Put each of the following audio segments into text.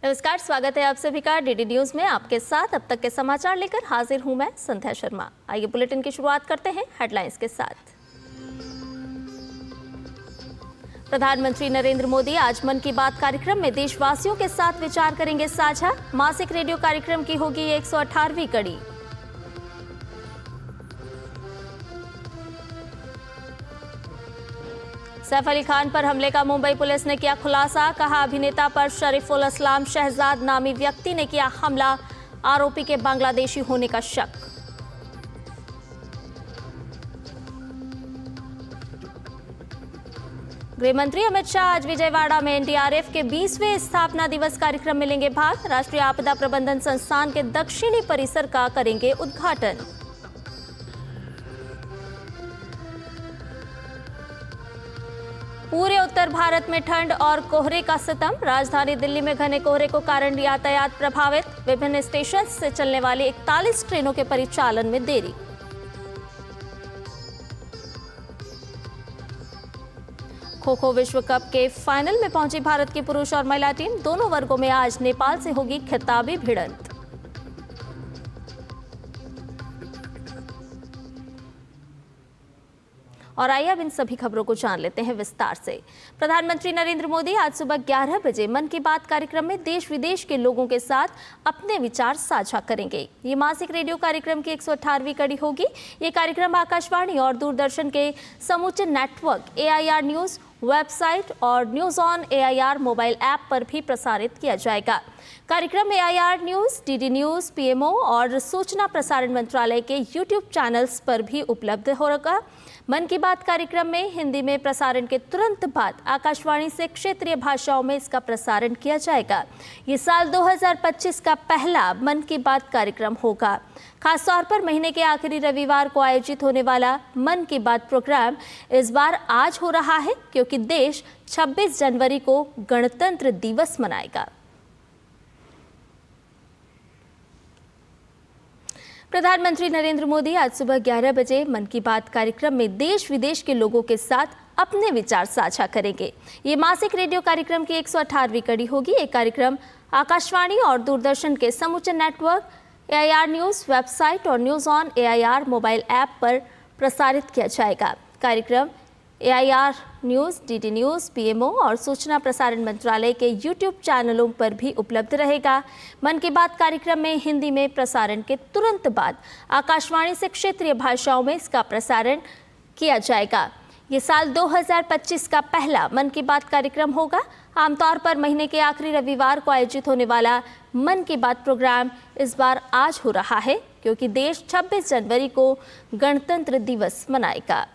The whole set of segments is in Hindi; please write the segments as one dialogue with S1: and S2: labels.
S1: नमस्कार, स्वागत है आप सभी का डीडी न्यूज में। आपके साथ अब तक के समाचार लेकर हाजिर हूं मैं संध्या शर्मा। आइए बुलेटिन की शुरुआत करते हैं हेडलाइंस के साथ। प्रधानमंत्री नरेंद्र मोदी आज मन की बात कार्यक्रम में देशवासियों के साथ विचार करेंगे साझा। मासिक रेडियो कार्यक्रम की होगी 118वीं कड़ी। सैफ अली खान पर हमले का मुंबई पुलिस ने किया खुलासा। कहा, अभिनेता पर शरीफुल इस्लाम शहजाद नामी व्यक्ति ने किया हमला। आरोपी के बांग्लादेशी होने का शक। गृह मंत्री अमित शाह आज विजयवाड़ा में एनडीआरएफ के 20वें स्थापना दिवस कार्यक्रम में लेंगे भाग। राष्ट्रीय आपदा प्रबंधन संस्थान के दक्षिणी परिसर का करेंगे उद्घाटन। पूरे उत्तर भारत में ठंड और कोहरे का सितम। राजधानी दिल्ली में घने कोहरे को कारण यातायात प्रभावित। विभिन्न स्टेशन से चलने वाली 41 ट्रेनों के परिचालन में देरी। खो खो विश्व कप के फाइनल में पहुंची भारत की पुरुष और महिला टीम। दोनों वर्गों में आज नेपाल से होगी खिताबी भिड़ंत। और आइए अब इन सभी खबरों को जान लेते हैं विस्तार से। प्रधानमंत्री नरेंद्र मोदी आज सुबह 11 बजे मन की बात कार्यक्रम में देश विदेश के लोगों के साथ अपने विचार साझा करेंगे। ये मासिक रेडियो कार्यक्रम की 118वीं कड़ी होगी। ये कार्यक्रम आकाशवाणी और दूरदर्शन के समूचे नेटवर्क, AIR न्यूज़ वेबसाइट और news on AIR mobile app पर भी प्रसारित किया जाएगा। कार्यक्रम AIR news, DD news, PMO और सूचना प्रसारण मंत्रालय के YouTube चैनल्स पर भी उपलब्ध होगा। मन की बात कार्यक्रम में हिंदी में प्रसारण के तुरंत बाद आकाशवाणी से क्षेत्रीय भाषाओं में इसका प्रसारण किया जाएगा। ये साल 2025 का पहला मन की बात कार्यक्रम होगा। खासतौर पर महीने के आखिरी रविवार को आयोजित होने वाला मन की बात प्रोग्राम इस बार आज हो रहा है क्योंकि देश 26 जनवरी को गणतंत्र दिवस मनाएगा। प्रधानमंत्री नरेंद्र मोदी आज सुबह 11 बजे मन की बात कार्यक्रम में देश विदेश के लोगों के साथ अपने विचार साझा करेंगे। ये मासिक रेडियो कार्यक्रम की 118वीं कड़ी होगी। ये कार्यक्रम आकाशवाणी और दूरदर्शन के समूचे नेटवर्क, AIR न्यूज़ वेबसाइट और news on AIR mobile app पर प्रसारित किया जाएगा। कार्यक्रम AIR news, DD news, PMO और सूचना प्रसारण मंत्रालय के YouTube चैनलों पर भी उपलब्ध रहेगा। मन की बात कार्यक्रम में हिंदी में प्रसारण के तुरंत बाद आकाशवाणी से क्षेत्रीय भाषाओं में इसका प्रसारण किया जाएगा। ये साल 2025 का पहला मन की बात कार्यक्रम होगा। आमतौर पर महीने के आखिरी रविवार को आयोजित होने वाला मन की बात प्रोग्राम इस बार आज हो रहा है क्योंकि देश 26 जनवरी को गणतंत्र दिवस मनाएगा।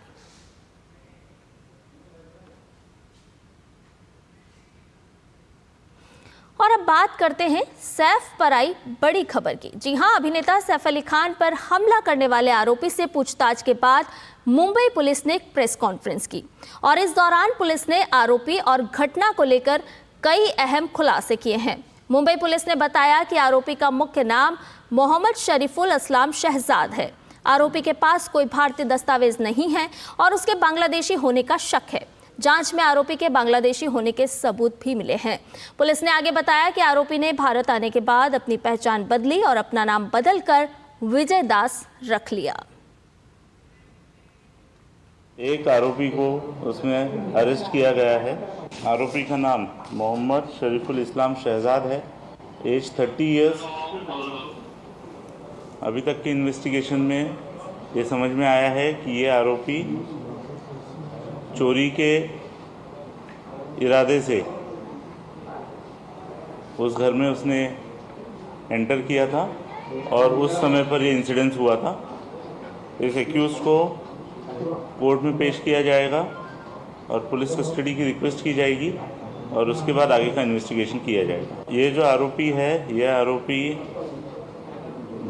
S1: और अब बात करते हैं सैफ पर आई बड़ी खबर की। जी हां, अभिनेता सैफ अली खान पर हमला करने वाले आरोपी से पूछताछ के बाद मुंबई पुलिस ने एक प्रेस कॉन्फ्रेंस की और इस दौरान पुलिस ने आरोपी और घटना को लेकर कई अहम खुलासे किए हैं। मुंबई पुलिस ने बताया कि आरोपी का मुख्य नाम मोहम्मद शरीफुल इस्लाम शहजाद है। आरोपी के पास कोई भारतीय दस्तावेज नहीं है और उसके बांग्लादेशी होने का शक है। जांच में आरोपी के बांग्लादेशी होने के सबूत भी मिले हैं। पुलिस ने आगे बताया कि आरोपी ने भारत आने के बाद अपनी पहचान बदली और अपना नाम बदलकर विजय दास रख लिया।
S2: एक आरोपी को उसमें अरेस्ट किया गया है। आरोपी का नाम मोहम्मद शरीफुल इस्लाम शहजाद है, एज 30 इयर्स। अभी तक की इन्वेस्टिगेशन में ये समझ में आया है कि ये आरोपी चोरी के इरादे से उस घर में उसने एंटर किया था और उस समय पर ये इंसिडेंस हुआ था। इस एक्यूज़ को कोर्ट में पेश किया जाएगा और पुलिस कस्टडी की रिक्वेस्ट की जाएगी और उसके बाद आगे का इन्वेस्टिगेशन किया जाएगा। ये जो आरोपी है, यह आरोपी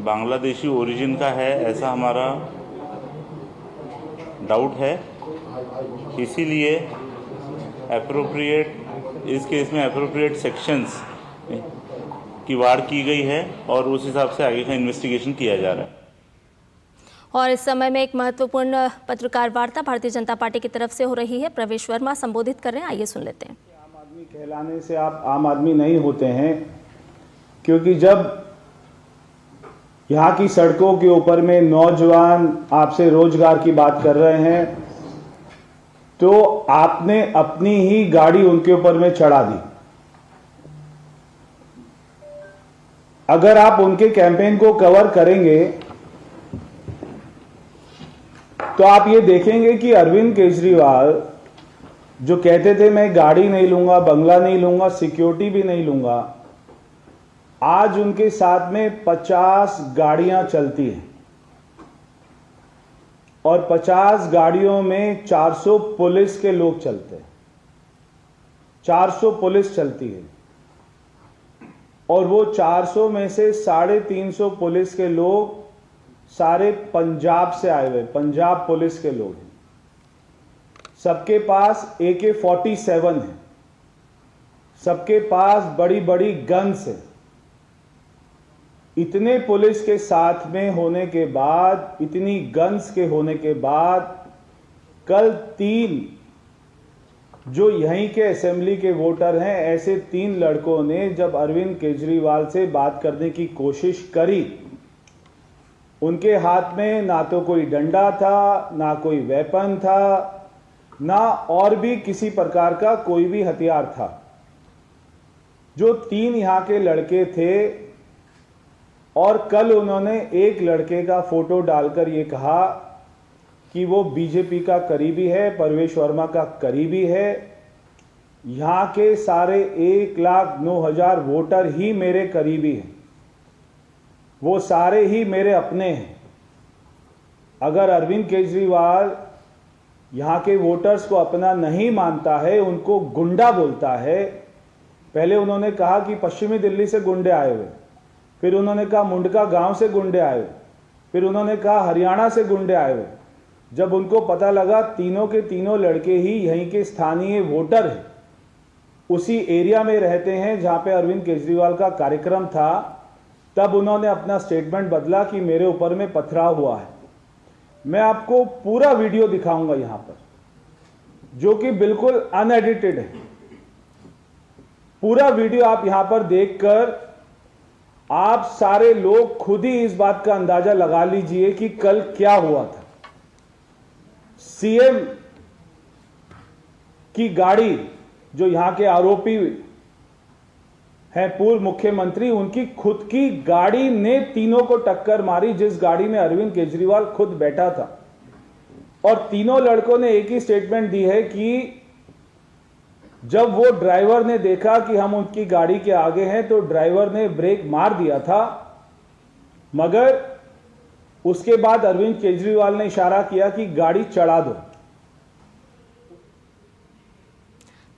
S2: बांग्लादेशी ओरिजिन का है, ऐसा हमारा डाउट है। इसीलिए इस केस में एप्रोप्रिएट सेक्शंस की वाड़ की गई है और उस हिसाब से आगे का इन्वेस्टिगेशन किया जा रहा है।
S1: और इस समय में एक महत्वपूर्ण पत्रकार वार्ता भारतीय जनता पार्टी की तरफ से हो रही है। प्रवेश वर्मा संबोधित कर रहे हैं, आइए सुन लेते हैं।
S3: आम आदमी कहलाने से आप आम आदमी नहीं होते हैं, क्योंकि जब यहाँ की सड़कों के ऊपर में नौजवान आपसे रोजगार की बात कर रहे हैं तो आपने अपनी ही गाड़ी उनके ऊपर में चढ़ा दी। अगर आप उनके कैंपेन को कवर करेंगे तो आप ये देखेंगे कि अरविंद केजरीवाल जो कहते थे मैं गाड़ी नहीं लूंगा, बंगला नहीं लूंगा, सिक्योरिटी भी नहीं लूंगा, आज उनके साथ में 50 गाड़ियां चलती हैं और 50 गाड़ियों में 400 पुलिस के लोग चलते हैं। 400 पुलिस चलती है और वो 400 में से 350 पुलिस के लोग सारे पंजाब से आए हुए, पंजाब पुलिस के लोग हैं। सबके पास AK-47 है, सबके पास बड़ी बड़ी गन्स है। इतने पुलिस के साथ में होने के बाद, इतनी गन्स के होने के बाद, कल 3 जो यहीं के असेंबली के वोटर हैं, ऐसे 3 लड़कों ने जब अरविंद केजरीवाल से बात करने की कोशिश करी, उनके हाथ में ना तो कोई डंडा था, ना कोई वेपन था, ना और भी किसी प्रकार का कोई भी हथियार था। जो 3 यहाँ के लड़के थे और कल उन्होंने एक लड़के का फोटो डालकर ये कहा कि वो बीजेपी का करीबी है, परवेश वर्मा का करीबी है। यहाँ के सारे 1,09,000 वोटर ही मेरे करीबी हैं, वो सारे ही मेरे अपने हैं। अगर अरविंद केजरीवाल यहाँ के वोटर्स को अपना नहीं मानता है, उनको गुंडा बोलता है, पहले उन्होंने कहा कि पश्चिमी दिल्ली से गुंडे आए हुए, फिर उन्होंने कहा मुंडका गांव से गुंडे आए हुए, फिर उन्होंने कहा हरियाणा से गुंडे आए हुए। जब उनको पता लगा तीनों के तीनों लड़के ही यहीं के स्थानीय वोटर हैं, उसी एरिया में रहते हैं जहां पे अरविंद केजरीवाल का कार्यक्रम था, तब उन्होंने अपना स्टेटमेंट बदला कि मेरे ऊपर में पथराव हुआ है। मैं आपको पूरा वीडियो दिखाऊंगा यहां पर, जो कि बिल्कुल अनएडिटेड है। पूरा वीडियो आप यहां पर देखकर आप सारे लोग खुद ही इस बात का अंदाजा लगा लीजिए कि कल क्या हुआ था। सीएम की गाड़ी, जो यहां के आरोपी हैं पूर्व मुख्यमंत्री, उनकी खुद की गाड़ी ने तीनों को टक्कर मारी, जिस गाड़ी में अरविंद केजरीवाल खुद बैठा था। और तीनों लड़कों ने एक ही स्टेटमेंट दी है कि जब वो ड्राइवर ने देखा कि हम उनकी गाड़ी के आगे हैं तो ड्राइवर ने ब्रेक मार दिया था, मगर उसके बाद अरविंद केजरीवाल ने इशारा किया कि गाड़ी चढ़ा दो।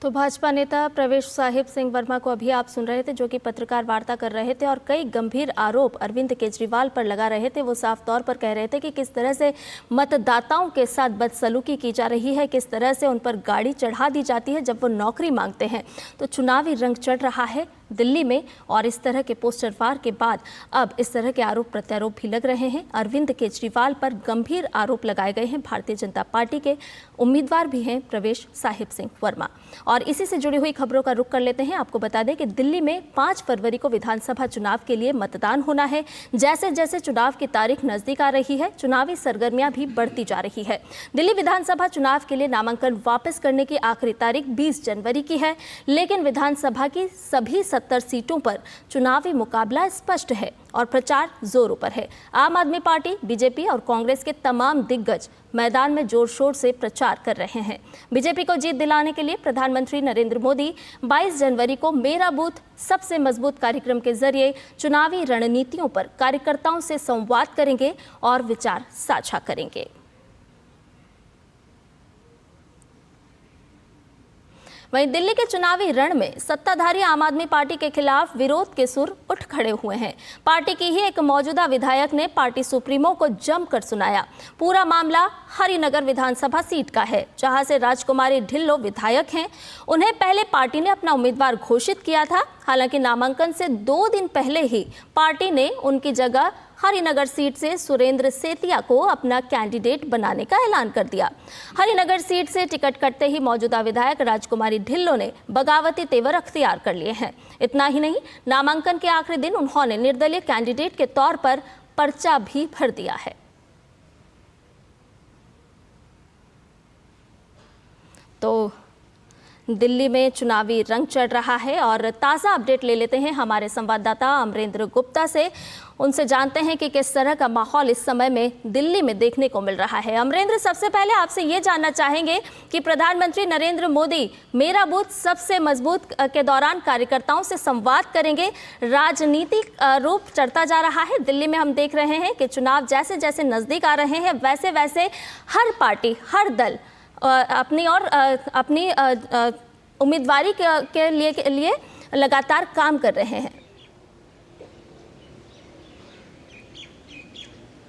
S1: तो भाजपा नेता प्रवेश साहिब सिंह वर्मा को अभी आप सुन रहे थे, जो कि पत्रकार वार्ता कर रहे थे और कई गंभीर आरोप अरविंद केजरीवाल पर लगा रहे थे। वो साफ तौर पर कह रहे थे कि किस तरह से मतदाताओं के साथ बदसलूकी की जा रही है, किस तरह से उन पर गाड़ी चढ़ा दी जाती है जब वो नौकरी मांगते हैं। तो चुनावी रंग चढ़ रहा है दिल्ली में और इस तरह के पोस्टर वार के बाद अब इस तरह के आरोप प्रत्यारोप भी लग रहे हैं। अरविंद केजरीवाल पर गंभीर आरोप लगाए गए हैं। भारतीय जनता पार्टी के उम्मीदवार भी हैं प्रवेश साहिब सिंह वर्मा। और इसी से जुड़ी हुई खबरों का रुख कर लेते हैं। आपको बता दें कि दिल्ली में 5 फरवरी को विधानसभा चुनाव के लिए मतदान होना है। जैसे जैसे चुनाव की तारीख नजदीक आ रही है, चुनावी सरगर्मियां भी बढ़ती जा रही है। दिल्ली विधानसभा चुनाव के लिए नामांकन वापस करने की आखिरी तारीख 20 जनवरी की है, लेकिन विधानसभा की सभी 70 सीटों पर चुनावी मुकाबला स्पष्ट है और प्रचार जोरों पर है। आम आदमी पार्टी, बीजेपी और कांग्रेस के तमाम दिग्गज मैदान में जोर शोर से प्रचार कर रहे हैं। बीजेपी को जीत दिलाने के लिए प्रधानमंत्री नरेंद्र मोदी 22 जनवरी को मेरा बूथ सबसे मजबूत कार्यक्रम के जरिए चुनावी रणनीतियों पर कार्यकर्ताओं से संवाद करेंगे और विचार साझा करेंगे। वहीं दिल्ली के चुनावी रण में सत्ताधारी आम आदमी पार्टी के खिलाफ विरोध के सुर उठ खड़े हुए हैं। पार्टी की ही एक मौजूदा विधायक ने पार्टी सुप्रीमो को जमकर सुनाया। पूरा मामला हरिनगर विधानसभा सीट का है, जहां से राजकुमारी ढिल्लो विधायक हैं। उन्हें पहले पार्टी ने अपना उम्मीदवार घोषित किया था। हालांकि नामांकन से 2 दिन पहले ही पार्टी ने उनकी जगह हरिनगर सीट से सुरेंद्र सेतिया को अपना कैंडिडेट बनाने का ऐलान कर दिया। हरिनगर सीट से टिकट कटते ही मौजूदा विधायक राजकुमारी ढिल्लों ने बगावती तेवर अख्तियार कर लिए हैं। इतना ही नहीं, नामांकन के आखिरी दिन उन्होंने निर्दलीय कैंडिडेट के तौर पर पर्चा भी भर दिया है। तो दिल्ली में चुनावी रंग चढ़ रहा है और ताज़ा अपडेट ले लेते हैं हमारे संवाददाता अमरेंद्र गुप्ता से। उनसे जानते हैं कि किस तरह का माहौल इस समय में दिल्ली में देखने को मिल रहा है। अमरेंद्र, सबसे पहले आपसे ये जानना चाहेंगे कि प्रधानमंत्री नरेंद्र मोदी मेरा बूथ सबसे मजबूत के दौरान कार्यकर्ताओं से संवाद करेंगे। राजनीतिक रूप चढ़ता जा रहा है। दिल्ली में हम देख रहे हैं कि चुनाव जैसे जैसे नज़दीक आ रहे हैं वैसे वैसे हर पार्टी, हर दल अपनी उम्मीदवारी के लिए लगातार काम कर रहे हैं।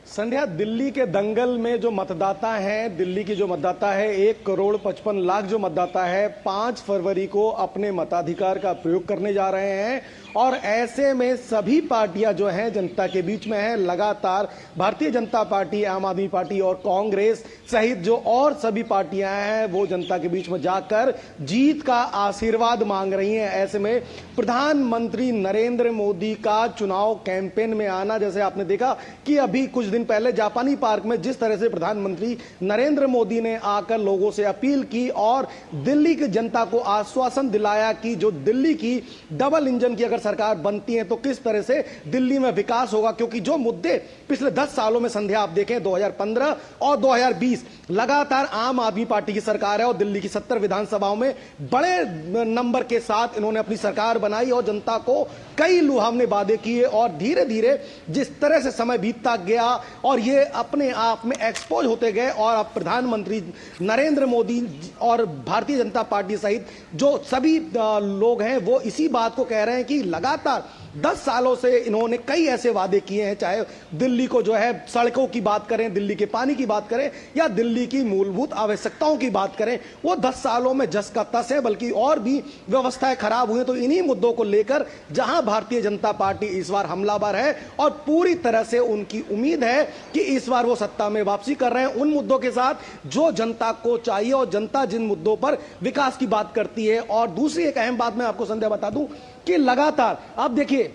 S4: संध्या, दिल्ली के दंगल में जो मतदाता हैं, दिल्ली की जो मतदाता है 1,55,00,000 जो मतदाता है 5 फरवरी को अपने मताधिकार का प्रयोग करने जा रहे हैं और ऐसे में सभी पार्टियां जो हैं जनता के बीच में हैं। लगातार भारतीय जनता पार्टी, आम आदमी पार्टी और कांग्रेस सहित जो और सभी पार्टियां हैं वो जनता के बीच में जाकर जीत का आशीर्वाद मांग रही हैं। ऐसे में प्रधानमंत्री नरेंद्र मोदी का चुनाव कैंपेन में आना, जैसे आपने देखा कि अभी कुछ दिन पहले जापानी पार्क में जिस तरह से प्रधानमंत्री नरेंद्र मोदी ने आकर लोगों से अपील की और दिल्ली की जनता को आश्वासन दिलाया कि जो दिल्ली की डबल इंजन की अगर सरकार बनती है तो किस तरह से दिल्ली में विकास होगा। क्योंकि जो मुद्दे पिछले 10 सालों में संध्या आप देखें 2015 और 2020 लगातार आम आदमी पार्टी की सरकार है और दिल्ली की 70 विधानसभाओं में बड़े नंबर के साथ इन्होंने अपनी सरकार बनाई और जनता को कई लुभावने वादे किए और धीरे धीरे जिस तरह से समय बीतता गया और ये अपने आप में एक्सपोज होते गए और अब प्रधानमंत्री नरेंद्र मोदी और भारतीय जनता पार्टी सहित जो सभी लोग हैं वो इसी बात को कह रहे हैं कि लगातार 10 सालों से इन्होंने कई ऐसे वादे किए हैं, चाहे दिल्ली को जो है सड़कों की बात करें, दिल्ली के पानी की बात करें या दिल्ली की मूलभूत आवश्यकताओं की बात करें, वो 10 सालों में जस का तस है। बल्कि और भी व्यवस्थाएं खराब हुई। तो इन्हीं मुद्दों को लेकर जहां भारतीय जनता पार्टी इस बार हमलावर है और पूरी तरह से उनकी उम्मीद है कि इस बार वो सत्ता में वापसी कर रहे हैं उन मुद्दों के साथ जो जनता को चाहिए और जनता जिन मुद्दों पर विकास की बात करती है। और दूसरी एक अहम बात मैं आपको संध्या बता दूं कि लगातार आप देखिए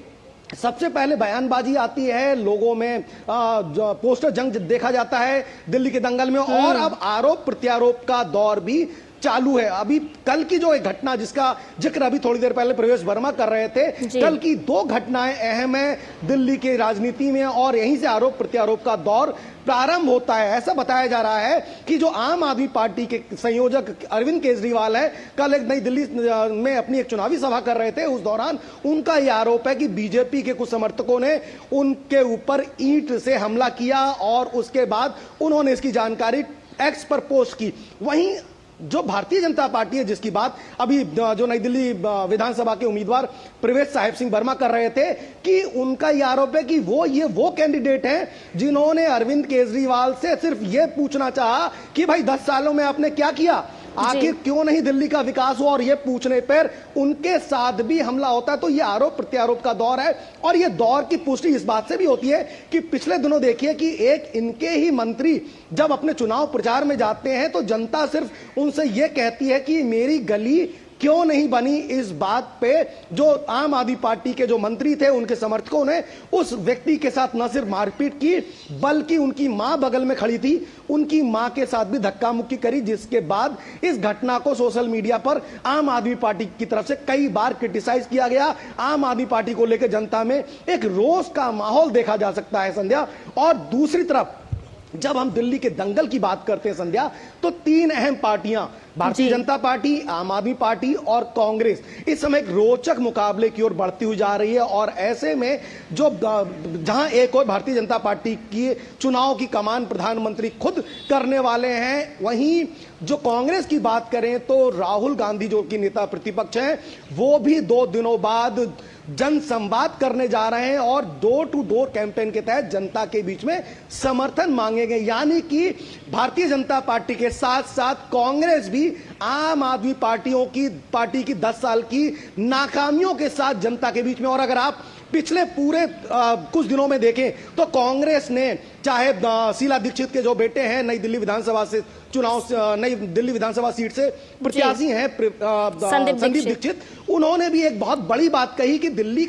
S4: सबसे पहले बयानबाजी आती है, लोगों में पोस्टर जंग देखा जाता है दिल्ली के दंगल में और अब आरोप प्रत्यारोप का दौर भी चालू है। अभी कल की जो एक घटना जिसका जिक्र अभी थोड़ी देर पहले प्रवेश वर्मा कर रहे थे, कल की 2 घटनाएं अहम है दिल्ली की राजनीति में और यहीं से आरोप प्रत्यारोप का दौर प्रारंभ होता है। ऐसा बताया जा रहा है कि जो आम आदमी पार्टी के संयोजक अरविंद केजरीवाल है, कल एक नई दिल्ली में अपनी एक चुनावी सभा कर रहे थे। उस दौरान उनका यह आरोप है कि बीजेपी के कुछ समर्थकों ने उनके ऊपर ईंट से हमला किया और उसके बाद उन्होंने इसकी जानकारी एक्स पर पोस्ट की। वहीं जो भारतीय जनता पार्टी है जिसकी बात अभी जो नई दिल्ली विधानसभा के उम्मीदवार प्रवेश साहिब सिंह वर्मा कर रहे थे कि उनका यह आरोप है कि वो कैंडिडेट हैं जिन्होंने अरविंद केजरीवाल से सिर्फ ये पूछना चाहा कि भाई 10 सालों में आपने क्या किया, आखिर क्यों नहीं दिल्ली का विकास हुआ, और ये पूछने पर उनके साथ भी हमला होता है। तो ये आरोप प्रत्यारोप का दौर है और ये दौर की पुष्टि इस बात से भी होती है कि पिछले दिनों देखिए कि एक इनके ही मंत्री जब अपने चुनाव प्रचार में जाते हैं तो जनता सिर्फ उनसे ये कहती है कि मेरी गली क्यों नहीं बनी। इस बात पे जो आम आदमी पार्टी के जो मंत्री थे उनके समर्थकों ने उस व्यक्ति के साथ न सिर्फ मारपीट की बल्कि उनकी मां बगल में खड़ी थी, उनकी मां के साथ भी धक्का मुक्की करी, जिसके बाद इस घटना को सोशल मीडिया पर आम आदमी पार्टी की तरफ से कई बार क्रिटिसाइज किया गया। आम आदमी पार्टी को लेकर जनता में एक रोष का माहौल देखा जा सकता है संध्या। और दूसरी तरफ जब हम दिल्ली के दंगल की बात करते हैं संध्या, तो 3 अहम पार्टियां भारतीय जनता पार्टी, आम आदमी पार्टी और कांग्रेस इस समय एक रोचक मुकाबले की ओर बढ़ती हुई जा रही है। और ऐसे में जो जहां एक और भारतीय जनता पार्टी की चुनाव की कमान प्रधानमंत्री खुद करने वाले हैं, वहीं जो कांग्रेस की बात करें तो राहुल गांधी जो कि नेता प्रतिपक्ष हैं वो भी 2 दिनों बाद जन संवाद करने जा रहे हैं और डोर टू डोर कैंपेन के तहत जनता के बीच में समर्थन मांगेंगे। यानी कि भारतीय जनता पार्टी के साथ साथ कांग्रेस भी आम आदमी पार्टी की 10 साल की नाकामियों के साथ जनता के बीच में, और अगर आप पिछले पूरे कुछ दिनों में देखें तो कांग्रेस ने चाहे शीला दीक्षित के जो बेटे हैं नई दिल्ली विधानसभा से नई दिल्ली विधानसभा सीट से प्रत्याशी हैं संदीप दीक्षित, उन्होंने भी एक बहुत बड़ी बात कही कि दिल्ली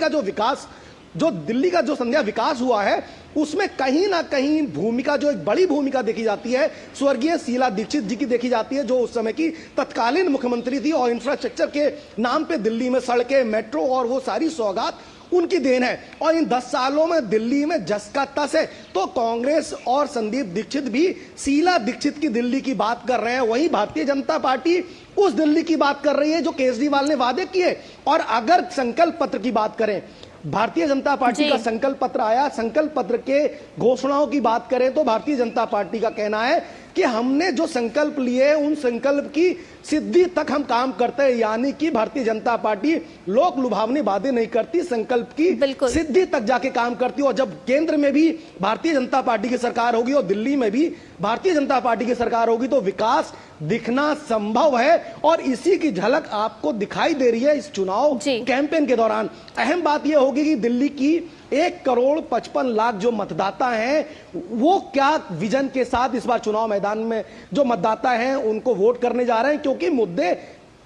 S4: का जो संध्या विकास हुआ है उसमें कहीं ना कहीं भूमिका, जो एक बड़ी भूमिका देखी जाती है स्वर्गीय शीला दीक्षित जी की देखी जाती है, जो उस समय की तत्कालीन मुख्यमंत्री थी और इंफ्रास्ट्रक्चर के नाम पे दिल्ली में सड़कें, मेट्रो और वो सारी सौगात उनकी देन है। और इन 10 सालों में दिल्ली में जस का तस है। तो कांग्रेस और संदीप दीक्षित भी शीला दीक्षित की दिल्ली की बात कर रहे हैं, वहीं भारतीय जनता पार्टी उस दिल्ली की बात कर रही है जो केजरीवाल ने वादे किए। और अगर संकल्प पत्र की बात करें, भारतीय जनता पार्टी का संकल्प पत्र आया, संकल्प पत्र के घोषणाओं की बात करें तो भारतीय जनता पार्टी का कहना है कि हमने जो संकल्प लिए उन संकल्प की सिद्धि तक हम काम करते हैं, यानी कि भारतीय जनता पार्टी लोक लुभावनी वादे नहीं करती, संकल्प की सिद्धि तक जाके काम करती। और जब केंद्र में भी भारतीय जनता पार्टी की सरकार होगी और दिल्ली में भी भारतीय जनता पार्टी की सरकार होगी तो विकास दिखना संभव है। और इसी की झलक आपको दिखाई दे रही है इस चुनाव कैंपेन के दौरान। अहम बात यह होगी कि दिल्ली की 1,55,00,000 जो मतदाता हैं वो क्या विजन के साथ इस बार चुनाव मैदान में जो मतदाता हैं उनको वोट करने जा रहे हैं, क्योंकि मुद्दे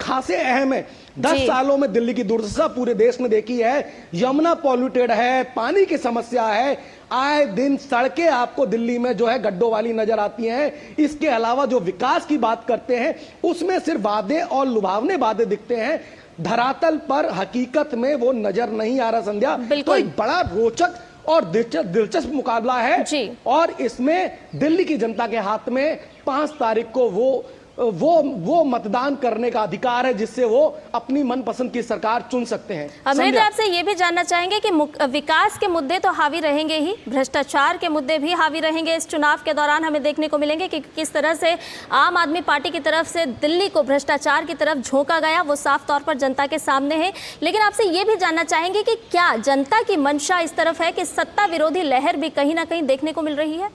S4: खासे अहम है। 10 सालों में दिल्ली की दुर्दशा पूरे देश ने देखी है। यमुना पॉल्यूटेड है, पानी की समस्या है, आए दिन सड़कें आपको दिल्ली में जो है गड्ढों वाली नजर आती हैं। इसके अलावा जो विकास की बात करते हैं उसमें सिर्फ वादे और लुभावने वादे दिखते हैं, धरातल पर हकीकत में वो नजर नहीं आ रहा। संध्या, तो एक बड़ा रोचक और दिलचस्प मुकाबला है और इसमें दिल्ली की जनता के हाथ में 5 तारीख को वो मतदान करने का अधिकार है जिससे वो अपनी मनपसंद की सरकार चुन सकते हैं।
S1: अमृत, आपसे ये भी जानना चाहेंगे कि विकास के मुद्दे तो हावी रहेंगे ही, भ्रष्टाचार के मुद्दे भी हावी रहेंगे इस चुनाव के दौरान हमें देखने को मिलेंगे कि किस तरह से आम आदमी पार्टी की तरफ से दिल्ली को भ्रष्टाचार की तरफ झोंका गया, वो साफ तौर पर जनता के सामने है। लेकिन आपसे ये भी जानना चाहेंगे कि क्या जनता की मंशा इस तरफ है कि सत्ता विरोधी लहर भी कहीं ना कहीं देखने को मिल रही है?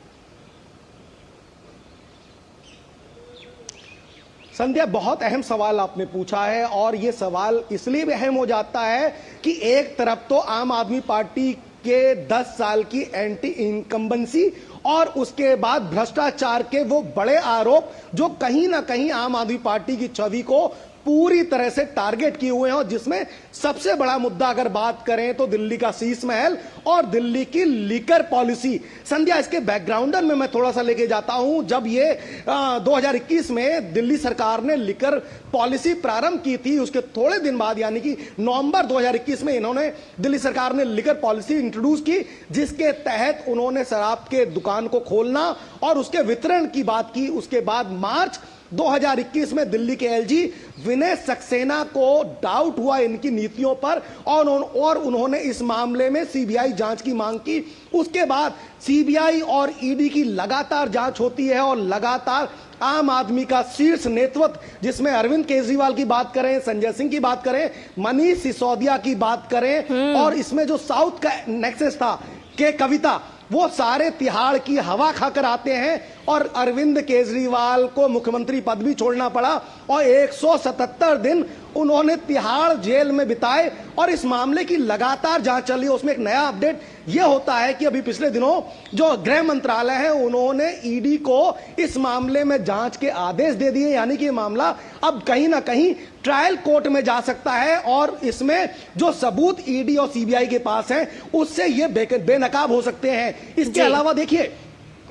S4: संध्या, बहुत अहम सवाल आपने पूछा है और ये सवाल इसलिए भी अहम हो जाता है कि एक तरफ तो आम आदमी पार्टी के 10 साल की एंटी इनकम्बेंसी और उसके बाद भ्रष्टाचार के वो बड़े आरोप जो कहीं ना कहीं आम आदमी पार्टी की छवि को पूरी तरह से टारगेट किए हुए हैं, और जिसमें सबसे बड़ा मुद्दा अगर बात करें तो दिल्ली का शीश महल और दिल्ली की लीकर पॉलिसी। संध्या, इसके बैकग्राउंडर में मैं थोड़ा सा लेके जाता हूं। जब ये 2021 में दिल्ली सरकार ने लीकर पॉलिसी प्रारंभ की थी, उसके थोड़े दिन बाद यानी कि नवंबर 2021 में इन्होंने दिल्ली सरकार ने लीकर पॉलिसी इंट्रोड्यूस की, जिसके तहत उन्होंने शराब के दुकान को खोलना और उसके वितरण की बात की। उसके बाद मार्च 2021 में दिल्ली के एलजी विनय सक्सेना को डाउट हुआ इनकी नीतियों पर और उन्होंने इस मामले में सीबीआई जांच की मांग की। उसके बाद सीबीआई और ईडी की लगातार जांच होती है और लगातार आम आदमी का शीर्ष नेतृत्व, जिसमें अरविंद केजरीवाल की बात करें, संजय सिंह की बात करें, मनीष सिसोदिया की बात करें और इसमें जो साउथ का नेक्सस था के कविता, वो सारे तिहाड़ की हवा खाकर आते हैं और अरविंद केजरीवाल को मुख्यमंत्री पद भी छोड़ना पड़ा और 177 दिन उन्होंने तिहाड़ जेल में बिताए और इस मामले की लगातार जांच चल रही है। उसमें एक नया अपडेट यह होता है कि अभी पिछले दिनों जो गृह मंत्रालय है उन्होंने ईडी को इस मामले में जांच के आदेश दे दिए, यानी कि मामला अब कहीं ना कहीं ट्रायल कोर्ट में जा सकता है और इसमें जो सबूत ईडी और सीबीआई के पास है उससे ये बेनकाब हो सकते हैं। इसके अलावा देखिए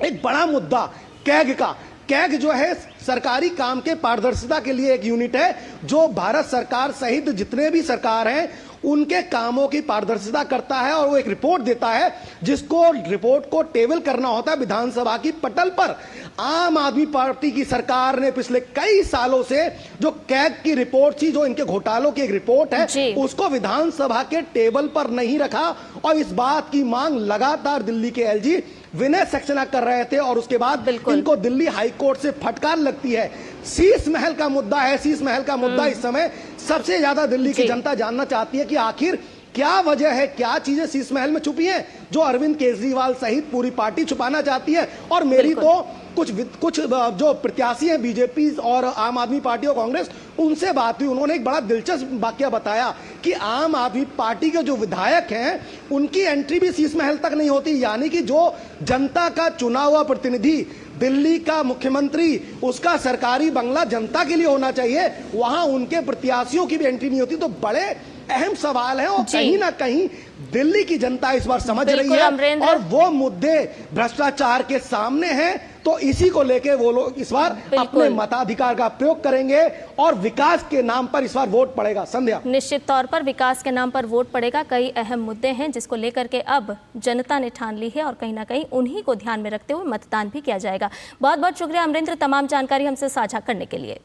S4: एक बड़ा मुद्दा कैग का। कैग जो है सरकारी काम के पारदर्शिता के लिए एक यूनिट है जो भारत सरकार सहित जितने भी सरकार हैं उनके कामों की पारदर्शिता करता है और वो एक रिपोर्ट देता है जिसको रिपोर्ट को टेबल करना होता है विधानसभा की पटल पर। आम आदमी पार्टी की सरकार ने पिछले कई सालों से जो कैग की रिपोर्ट थी, जो इनके घोटालों की एक रिपोर्ट है, उसको विधानसभा के टेबल पर नहीं रखा और इस बात की मांग लगातार दिल्ली के एलजी विनय सक्सेना कर रहे थे और उसके बाद इनको दिल्ली हाईकोर्ट से फटकार लगती है। शीश महल का मुद्दा है। शीश महल का मुद्दा इस समय सबसे ज्यादा दिल्ली की जनता जानना चाहती है कि आखिर क्या वजह है, क्या चीजें शीश महल में छुपी हैं जो अरविंद केजरीवाल सहित पूरी पार्टी छुपाना चाहती है। और मेरी तो कुछ जो प्रत्याशी हैं बीजेपी और आम आदमी पार्टी और कांग्रेस, उनसे बात हुई। उन्होंने एक बड़ा दिलचस्प वाकया बताया कि आम आदमी पार्टी के जो विधायक हैं उनकी एंट्री भी शीश महल तक नहीं होती, यानी कि जो जनता का चुना हुआ प्रतिनिधि, दिल्ली का मुख्यमंत्री, उसका सरकारी बंगला जनता के लिए होना चाहिए, वहां उनके प्रत्याशियों की भी एंट्री नहीं होती। तो बड़े अहम सवाल है और कहीं ना कहीं दिल्ली की जनता इस बार समझ रही है और वो मुद्दे भ्रष्टाचार के सामने हैं। तो इसी को लेके वो लोग इस बार अपने मताधिकार का प्रयोग करेंगे और विकास के नाम पर इस बार वोट पड़ेगा। संध्या,
S1: निश्चित तौर पर विकास के नाम पर वोट पड़ेगा। कई अहम मुद्दे हैं जिसको लेकर के अब जनता ने ठान ली है और कहीं ना कहीं उन्हीं को ध्यान में रखते हुए मतदान भी किया जाएगा। बहुत बहुत शुक्रिया अमरेंद्र, तमाम जानकारी हमसे साझा करने के लिए।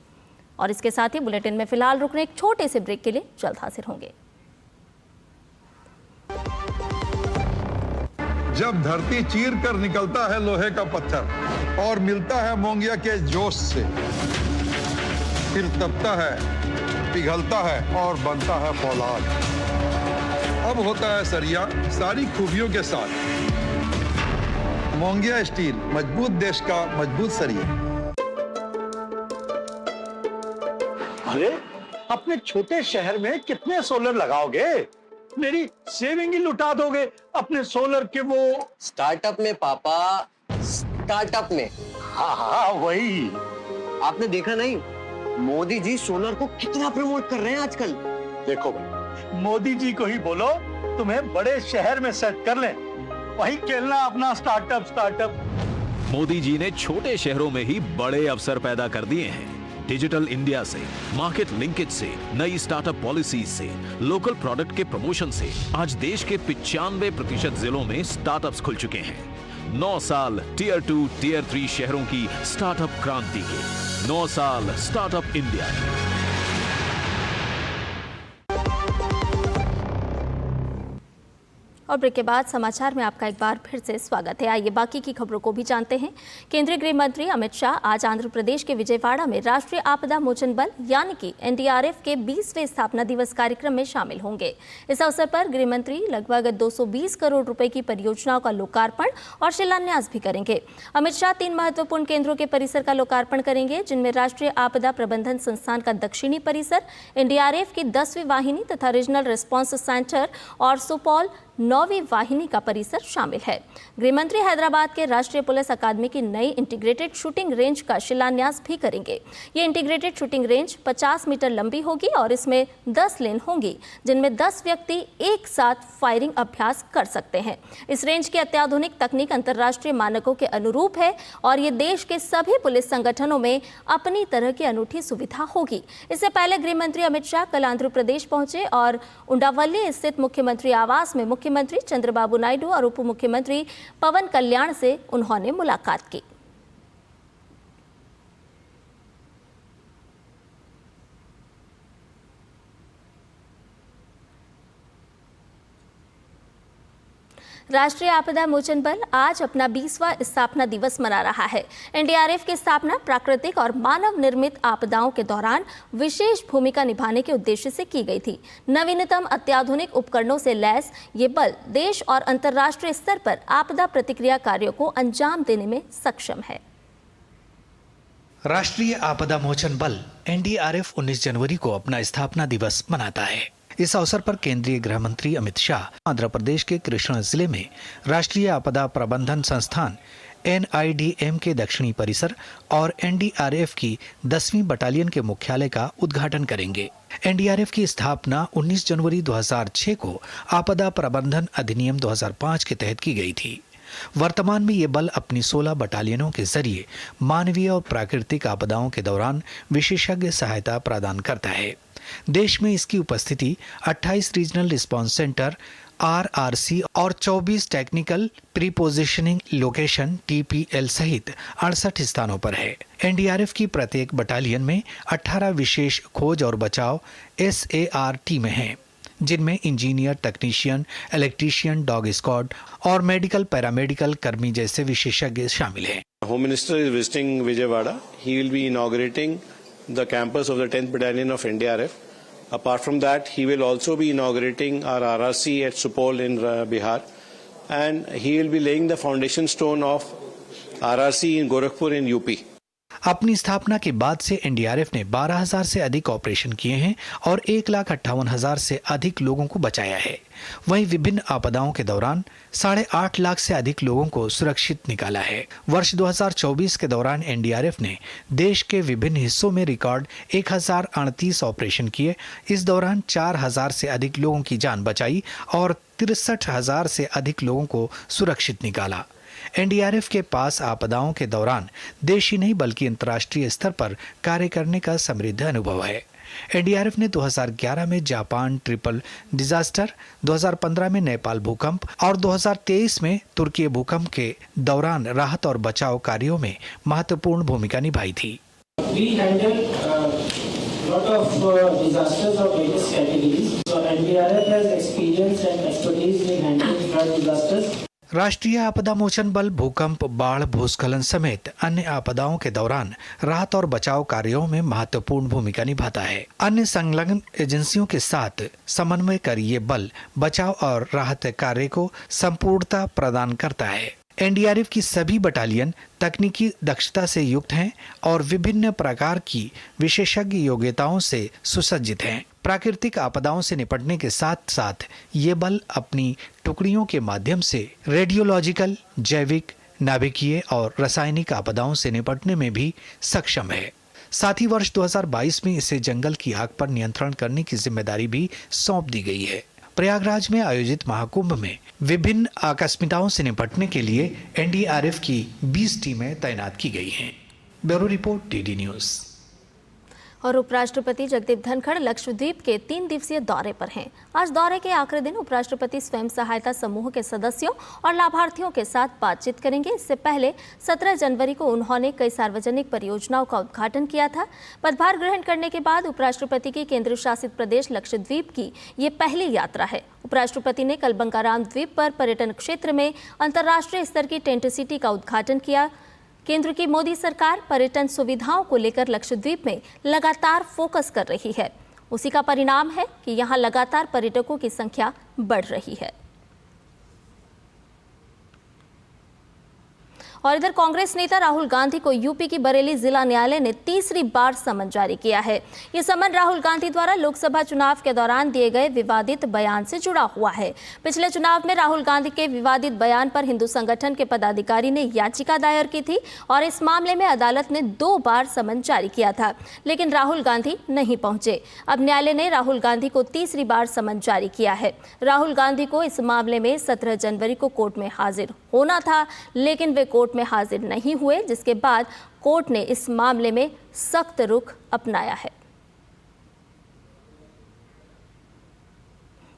S1: और इसके साथ ही बुलेटिन में फिलहाल रुकने एक छोटे से ब्रेक के लिए जल्द हाजिर होंगे।
S5: जब धरती चीर कर निकलता है लोहे का पत्थर और मिलता है मोंगिया के जोश से, फिर तपता है, पिघलता है और बनता है फौलाद। अब होता है सरिया सारी खूबियों के साथ। मोंगिया स्टील, मजबूत देश का मजबूत सरिया।
S6: अरे अपने छोटे शहर में कितने सोलर लगाओगे? मेरी सेविंग ही लुटा दोगे अपने सोलर के वो
S7: स्टार्टअप में पापा, स्टार्टअप में।
S6: हाँ वही।
S7: आपने देखा नहीं, मोदी जी सोलर को कितना प्रमोट कर रहे हैं आजकल।
S6: देखो भाई, मोदी जी को ही बोलो तुम्हें बड़े शहर में सेट कर लें, वही खेलना अपना स्टार्टअप।
S8: मोदी जी ने छोटे शहरों में ही बड़े अवसर पैदा कर दिए हैं। डिजिटल इंडिया से, मार्केट लिंकेज से, नई स्टार्टअप पॉलिसी से, लोकल प्रोडक्ट के प्रमोशन से आज देश के 95% जिलों में स्टार्टअप्स खुल चुके हैं। 9 साल टियर 2, टियर 3 शहरों की स्टार्टअप क्रांति के, 9 साल स्टार्टअप इंडिया।
S1: और ब्रेक के बाद समाचार में आपका एक बार फिर से स्वागत है। आइए बाकी की खबरों को भी जानते हैं। केंद्रीय गृह मंत्री अमित शाह आज आंध्र प्रदेश के विजयवाड़ा में राष्ट्रीय आपदा मोचन बल यानी कि एनडीआरएफ के 20वें स्थापना दिवस कार्यक्रम में शामिल होंगे। इस अवसर पर गृह मंत्री लगभग 220 करोड़ रुपए की परियोजनाओं का लोकार्पण और शिलान्यास भी करेंगे। अमित शाह 3 महत्वपूर्ण केंद्रों के परिसर का लोकार्पण करेंगे, जिनमें राष्ट्रीय आपदा प्रबंधन संस्थान का दक्षिणी परिसर, एनडीआरएफ की 10वीं वाहिनी तथा रीजनल रिस्पांस सेंटर और सुपौल 9वीं वाहिनी का परिसर शामिल है। गृहमंत्री हैदराबाद के राष्ट्रीय पुलिस अकादमी की नई इंटीग्रेटेड शूटिंग रेंज का शिलान्यास भी करेंगे। ये इंटीग्रेटेड शूटिंग रेंज 50 मीटर लंबी होगी और इसमें 10 लेन होंगी, जिनमें 10 व्यक्ति एक साथ फायरिंग अभ्यास कर सकते हैं। इस रेंज की अत्याधुनिक तकनीक अंतर्राष्ट्रीय मानकों के अनुरूप है और ये देश के सभी पुलिस संगठनों में अपनी तरह की अनूठी सुविधा होगी। इससे पहले गृहमंत्री अमित शाह कल आंध्र प्रदेश पहुंचे और उंडावल्ली स्थित मुख्यमंत्री आवास में मुख्यमंत्री चंद्रबाबू नायडू और उप मुख्यमंत्री पवन कल्याण से उन्होंने मुलाकात की। राष्ट्रीय आपदा मोचन बल आज अपना 20वां स्थापना दिवस मना रहा है। एनडीआरएफ की स्थापना प्राकृतिक और मानव निर्मित आपदाओं के दौरान विशेष भूमिका निभाने के उद्देश्य से की गई थी। नवीनतम अत्याधुनिक उपकरणों से लैस ये बल देश और अंतर्राष्ट्रीय स्तर पर आपदा प्रतिक्रिया कार्यों को अंजाम देने में सक्षम है।
S9: राष्ट्रीय आपदा मोचन बल एनडीआरएफ 19 जनवरी को अपना स्थापना दिवस मनाता है। इस अवसर पर केंद्रीय गृह मंत्री अमित शाह आंध्र प्रदेश के कृष्णा जिले में राष्ट्रीय आपदा प्रबंधन संस्थान NIDM के दक्षिणी परिसर और एनडीआरएफ की 10वीं बटालियन के मुख्यालय का उद्घाटन करेंगे। एनडीआरएफ की स्थापना 19 जनवरी 2006 को आपदा प्रबंधन अधिनियम 2005 के तहत की गई थी। वर्तमान में ये बल अपनी 16 बटालियनों के जरिए मानवीय और प्राकृतिक आपदाओं के दौरान विशेषज्ञ सहायता प्रदान करता है। देश में इसकी उपस्थिति 28 रीजनल रिस्पांस सेंटर RRC और 24 टेक्निकल प्रीपोजिशनिंग लोकेशन TPL सहित 68 स्थानों पर है। एनडीआरएफ की प्रत्येक बटालियन में 18 विशेष खोज और बचाव SAR टीमें हैं, जिनमें engineer, technician, electrician, dog squad और मेडिकल पैरामेडिकल कर्मी जैसे विशेषज्ञ शामिल हैं।
S10: Home Minister is visiting Vijayawada. He will be inaugurating the campus of the 10th Battalion of NDRF. Apart from that, he will also be inaugurating our RRC at Supaul in Bihar, and he will be laying the foundation stone of RRC in Gorakhpur in UP.
S9: अपनी स्थापना के बाद से एनडीआरएफ ने 12,000 से अधिक ऑपरेशन किए हैं और 1,58,000 से अधिक लोगों को बचाया है। वहीं विभिन्न आपदाओं के दौरान 8.5 लाख से अधिक लोगों को सुरक्षित निकाला है। वर्ष 2024 के दौरान एनडीआरएफ ने देश के विभिन्न हिस्सों में रिकॉर्ड 1,038 ऑपरेशन किए। इस दौरान 4,000 से अधिक लोगों की जान बचाई और 63,000 से अधिक लोगों को सुरक्षित निकाला। एनडीआरएफ के पास आपदाओं के दौरान देश ही नहीं बल्कि अंतर्राष्ट्रीय स्तर पर कार्य करने का समृद्ध अनुभव है। एनडीआरएफ ने 2011 में जापान ट्रिपल डिजास्टर, 2015 में नेपाल भूकंप और 2023 में तुर्की भूकंप के दौरान राहत और बचाव कार्यों में महत्वपूर्ण भूमिका निभाई थी।
S11: lot of disasters of various categories. So NDRF has experience and expertise in handling flood disasters.
S9: राष्ट्रीय आपदा मोचन बल भूकंप, बाढ़, भूस्खलन समेत अन्य आपदाओं के दौरान राहत और बचाव कार्यों में महत्वपूर्ण भूमिका निभाता है। अन्य संलग्न एजेंसियों के साथ समन्वय कर ये बल बचाव और राहत कार्य को संपूर्णता प्रदान करता है। एनडीआरएफ की सभी बटालियन तकनीकी दक्षता से युक्त हैं और विभिन्न प्रकार की विशेषज्ञ योग्यताओं से सुसज्जित हैं। प्राकृतिक आपदाओं से निपटने के साथ साथ ये बल अपनी टुकड़ियों के माध्यम से रेडियोलॉजिकल, जैविक, नाभिकीय और रासायनिक आपदाओं से निपटने में भी सक्षम है। साथ ही वर्ष 2022 में इसे जंगल की आग पर नियंत्रण करने की जिम्मेदारी भी सौंप दी गई है। प्रयागराज में आयोजित महाकुंभ में विभिन्न आकस्मिकताओं से निपटने के लिए एनडीआरएफ की 20 टीमें तैनात की गई हैं। Bureau report, DD news.
S1: और उपराष्ट्रपति जगदीप धनखड़ लक्षद्वीप के 3 दिवसीय दौरे पर हैं। आज दौरे के आखिरी दिन उपराष्ट्रपति स्वयं सहायता समूह के सदस्यों और लाभार्थियों के साथ बातचीत करेंगे। इससे पहले 17 जनवरी को उन्होंने कई सार्वजनिक परियोजनाओं का उद्घाटन किया था। पदभार ग्रहण करने के बाद उपराष्ट्रपति की केंद्र शासित प्रदेश लक्षद्वीप की ये पहली यात्रा है। उपराष्ट्रपति ने कल बंगाराम द्वीप पर पर्यटन क्षेत्र में अंतर्राष्ट्रीय स्तर की टेंट सिटी का उद्घाटन किया। केंद्र की मोदी सरकार पर्यटन सुविधाओं को लेकर लक्षद्वीप में लगातार फोकस कर रही है। उसी का परिणाम है कि यहां लगातार पर्यटकों की संख्या बढ़ रही है। और इधर कांग्रेस नेता राहुल गांधी को यूपी की बरेली जिला न्यायालय ने तीसरी बार समन जारी किया है। ये समन राहुल गांधी द्वारा लोकसभा चुनाव के दौरान दिए गए विवादित बयान से जुड़ा हुआ है। पिछले चुनाव में राहुल गांधी के विवादित बयान पर हिंदू संगठन के पदाधिकारी ने याचिका दायर की थी और इस मामले में अदालत ने 2 बार समन जारी किया था, लेकिन राहुल गांधी नहीं पहुंचे। अब न्यायालय ने राहुल गांधी को तीसरी बार समन जारी किया है। राहुल गांधी को इस मामले में 17 जनवरी को कोर्ट में हाजिर होना था, लेकिन वे कोर्ट में हाजिर नहीं हुए, जिसके बाद कोर्ट ने इस मामले में सख्त रुख अपनाया है।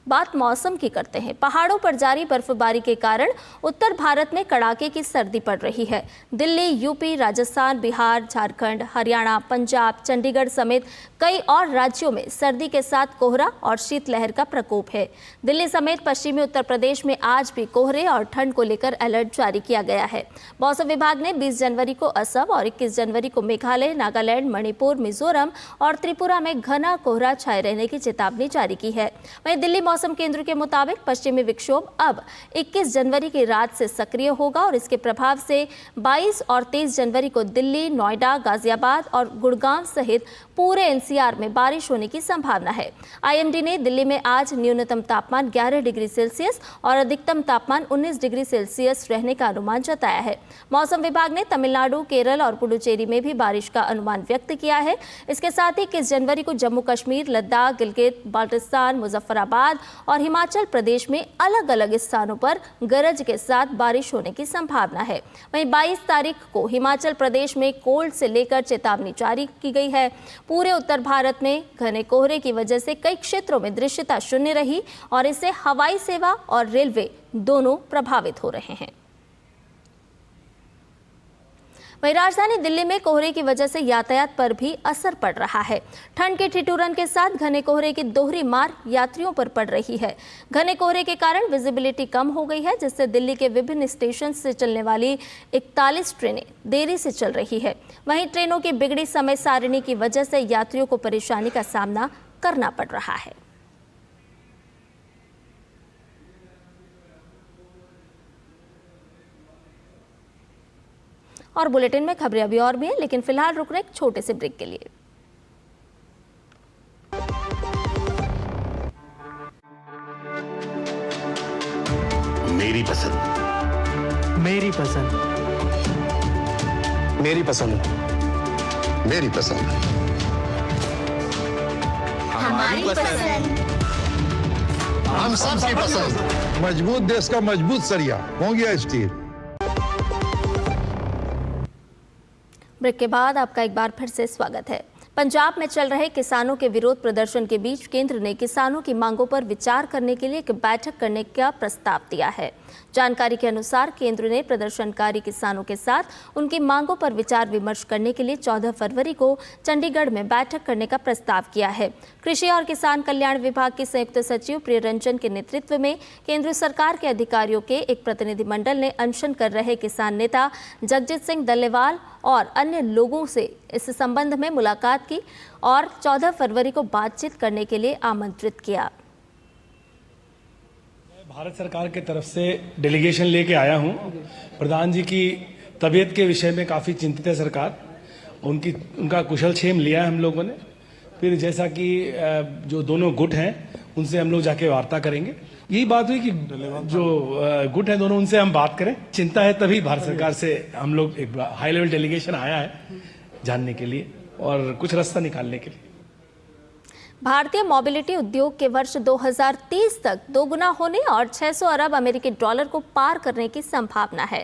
S1: बात मौसम की करते हैं। पहाड़ों पर जारी बर्फबारी के कारण उत्तर भारत में कड़ाके की सर्दी पड़ रही है। दिल्ली, यूपी, राजस्थान, बिहार, झारखंड, हरियाणा, पंजाब, चंडीगढ़ समेत कई और राज्यों में सर्दी के साथ कोहरा और शीतलहर का प्रकोप है। दिल्ली समेत पश्चिमी उत्तर प्रदेश में आज भी कोहरे और ठंड को लेकर अलर्ट जारी किया गया है। मौसम विभाग ने 20 जनवरी को असम और 21 जनवरी को मेघालय, नागालैंड, मणिपुर, मिजोरम और त्रिपुरा में घना कोहरा छाए रहने की चेतावनी जारी की है। वहीं दिल्ली मौसम केंद्र के मुताबिक पश्चिमी विक्षोभ अब 21 जनवरी की रात से सक्रिय होगा और इसके प्रभाव से 22 और 23 जनवरी को दिल्ली, नोएडा, गाजियाबाद और गुड़गांव सहित पूरे एनसीआर में बारिश होने की संभावना है। आईएमडी ने दिल्ली में आज न्यूनतम तापमान 11 डिग्री सेल्सियस और अधिकतम तापमान 19 डिग्री सेल्सियस रहने का अनुमान जताया है। मौसम विभाग ने तमिलनाडु, केरल और पुडुचेरी में भी बारिश का अनुमान व्यक्त किया है। इसके साथ ही 21 जनवरी को जम्मू कश्मीर, लद्दाख, गिलगित बाल्टिस्तान, मुजफ्फराबाद और हिमाचल प्रदेश में अलग अलग स्थानों पर गरज के साथ बारिश होने की संभावना है। वहीं 22 तारीख को हिमाचल प्रदेश में कोल्ड से लेकर चेतावनी जारी की गई है। पूरे उत्तर भारत में घने कोहरे की वजह से कई क्षेत्रों में दृश्यता शून्य रही और इससे हवाई सेवा और रेलवे दोनों प्रभावित हो रहे हैं। वहीं राजधानी दिल्ली में कोहरे की वजह से यातायात पर भी असर पड़ रहा है। ठंड के ठिठुरन के साथ घने कोहरे की दोहरी मार यात्रियों पर पड़ रही है। घने कोहरे के कारण विजिबिलिटी कम हो गई है, जिससे दिल्ली के विभिन्न स्टेशन से चलने वाली 41 ट्रेनें देरी से चल रही है। वहीं ट्रेनों की बिगड़ी समय सारिणी की वजह से यात्रियों को परेशानी का सामना करना पड़ रहा है। और बुलेटिन में खबरें अभी और भी हैं, लेकिन फिलहाल रुक रहे एक छोटे से ब्रेक के लिए।
S12: मेरी पसंद,
S7: मेरी पसंद,
S12: मेरी पसंद, मेरी पसंद,
S13: हमारी पसंद,
S12: हम सबकी पसंद।
S5: मजबूत देश का मजबूत सरिया मोंगिया स्टील।
S1: ब्रेक के बाद आपका एक बार फिर से स्वागत है। पंजाब में चल रहे किसानों के विरोध प्रदर्शन के बीच केंद्र ने किसानों की मांगों पर विचार करने के लिए एक बैठक करने का प्रस्ताव दिया है। जानकारी के अनुसार केंद्र ने प्रदर्शनकारी किसानों के साथ उनकी मांगों पर विचार विमर्श करने के लिए 14 फरवरी को चंडीगढ़ में बैठक करने का प्रस्ताव किया है। कृषि और किसान कल्याण विभाग के संयुक्त सचिव प्रिय रंजन के नेतृत्व में केंद्र सरकार के अधिकारियों के एक प्रतिनिधिमंडल ने अनशन कर रहे किसान नेता जगजीत सिंह डल्लेवाल और अन्य लोगों से इस संबंध में मुलाकात की और 14 फरवरी को बातचीत करने के लिए आमंत्रित किया।
S4: भारत सरकार के तरफ से डेलीगेशन लेके आया हूं। प्रधान जी की तबीयत के विषय में काफ़ी चिंतित है सरकार। उनका कुशल क्षेम लिया है हम लोगों ने। फिर जैसा कि जो दोनों गुट हैं उनसे हम लोग जाके वार्ता करेंगे। यही बात हुई कि जो गुट है दोनों उनसे हम बात करें। चिंता है तभी भारत सरकार से हम लोग एक हाई लेवल डेलीगेशन आया है जानने के लिए और कुछ रास्ता निकालने के लिए।
S1: भारतीय मोबिलिटी उद्योग के वर्ष 2030 तक दोगुना होने और 600 अरब अमेरिकी डॉलर को पार करने की संभावना है।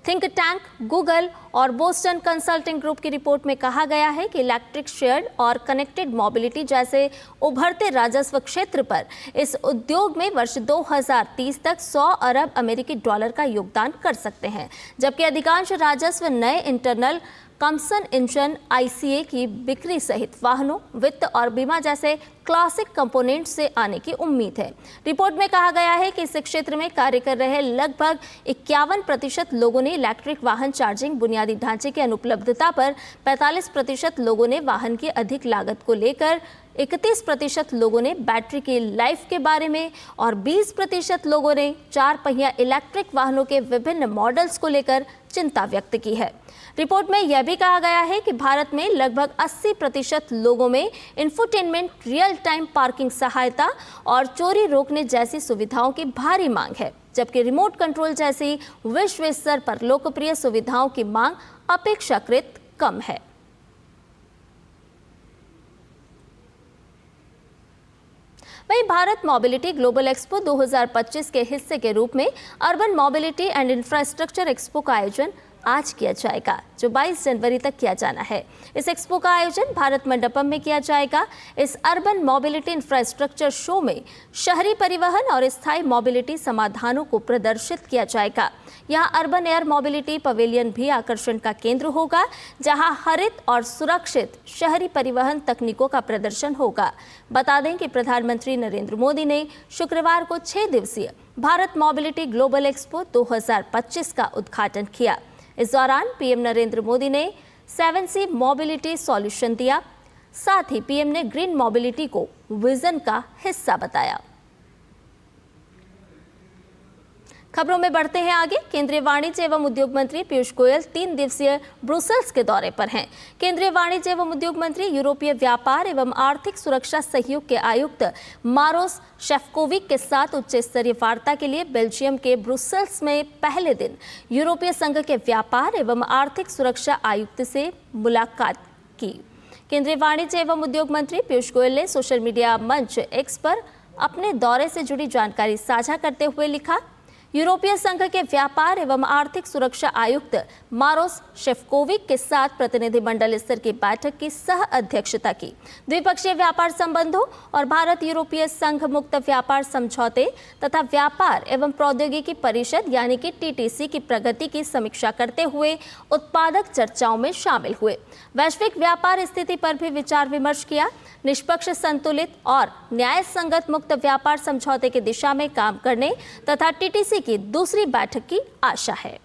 S1: थिंक टैंक, गूगल और बोस्टन कंसल्टिंग ग्रुप की रिपोर्ट में कहा गया है कि इलेक्ट्रिक शेयर्ड और कनेक्टेड मोबिलिटी जैसे उभरते राजस्व क्षेत्र पर इस उद्योग में वर्ष 2030 तक 100 अरब अमेरिकी डॉलर का योगदान कर सकते हैं, जबकि अधिकांश राजस्व नए इंटरनल कम्बसन इंजन ICA की बिक्री सहित वाहनों, वित्त और बीमा जैसे क्लासिक कंपोनेंट से आने की उम्मीद है। रिपोर्ट में कहा गया है कि इस क्षेत्र में कार्य कर रहे लगभग 51% लोगों ने इलेक्ट्रिक वाहन चार्जिंग बुनियादी ढांचे की अनुपलब्धता पर, 45% लोगों ने वाहन की अधिक लागत को लेकर, 31% लोगों ने बैटरी की लाइफ के बारे में और 20% लोगों ने 4 पहिया इलेक्ट्रिक वाहनों के विभिन्न मॉडल्स को लेकर चिंता व्यक्त की है। रिपोर्ट में यह भी कहा गया है कि भारत में लगभग 80% लोगों में इंफोटेनमेंट, रियल टाइम पार्किंग सहायता और चोरी रोकने जैसी सुविधाओं की भारी मांग है, जबकि रिमोट कंट्रोल जैसी विश्व स्तर पर लोकप्रिय सुविधाओं की मांग अपेक्षाकृत कम है। वहीं भारत मोबिलिटी ग्लोबल एक्सपो 2025 के हिस्से के रूप में urban mobility and infrastructure expo का आयोजन आज किया जाएगा, जो 22 जनवरी तक किया जाना है। इस एक्सपो का आयोजन भारत मंडपम में किया जाएगा। इस अर्बन मोबिलिटी इंफ्रास्ट्रक्चर शो में शहरी परिवहन और स्थायी मोबिलिटी समाधानों को प्रदर्शित किया जाएगा। यहाँ अर्बन एयर मोबिलिटी पवेलियन भी आकर्षण का केंद्र होगा, जहाँ हरित और सुरक्षित शहरी परिवहन तकनीकों का प्रदर्शन होगा। बता दें कि प्रधानमंत्री नरेंद्र मोदी ने शुक्रवार को 6 दिवसीय भारत मोबिलिटी ग्लोबल एक्सपो 2025 का उद्घाटन किया। इस दौरान पीएम नरेंद्र मोदी ने 7C मोबिलिटी सॉल्यूशन दिया। साथ ही पीएम ने ग्रीन मोबिलिटी को विजन का हिस्सा बताया। खबरों में बढ़ते हैं आगे। केंद्रीय वाणिज्य एवं उद्योग मंत्री पीयूष गोयल 3 दिवसीय ब्रुसेल्स के दौरे पर हैं। केंद्रीय वाणिज्य एवं उद्योग मंत्री यूरोपीय व्यापार एवं आर्थिक सुरक्षा सहयोग के आयुक्त मारोस शेफकोविक के साथ उच्च स्तरीय वार्ता के लिए बेल्जियम के ब्रुसेल्स में पहले दिन यूरोपीय संघ के व्यापार एवं आर्थिक सुरक्षा आयुक्त से मुलाकात की। केंद्रीय वाणिज्य एवं उद्योग मंत्री पीयूष गोयल ने सोशल मीडिया मंच एक्स पर अपने दौरे से जुड़ी जानकारी साझा करते हुए लिखा, यूरोपीय संघ के व्यापार एवं आर्थिक सुरक्षा आयुक्त मारोस शेफकोविक के साथ प्रतिनिधिमंडल स्तर की बैठक की सह अध्यक्षता की। द्विपक्षीय व्यापार संबंधों और भारत यूरोपीय संघ मुक्त व्यापार समझौते तथा व्यापार एवं प्रौद्योगिकी परिषद यानी कि TTC की प्रगति की समीक्षा करते हुए उत्पादक चर्चाओं में शामिल हुए। वैश्विक व्यापार स्थिति पर भी विचार विमर्श किया। निष्पक्ष, संतुलित और न्याय संगत मुक्त व्यापार समझौते की दिशा में काम करने तथा TTC की दूसरी बैठक की आशा है।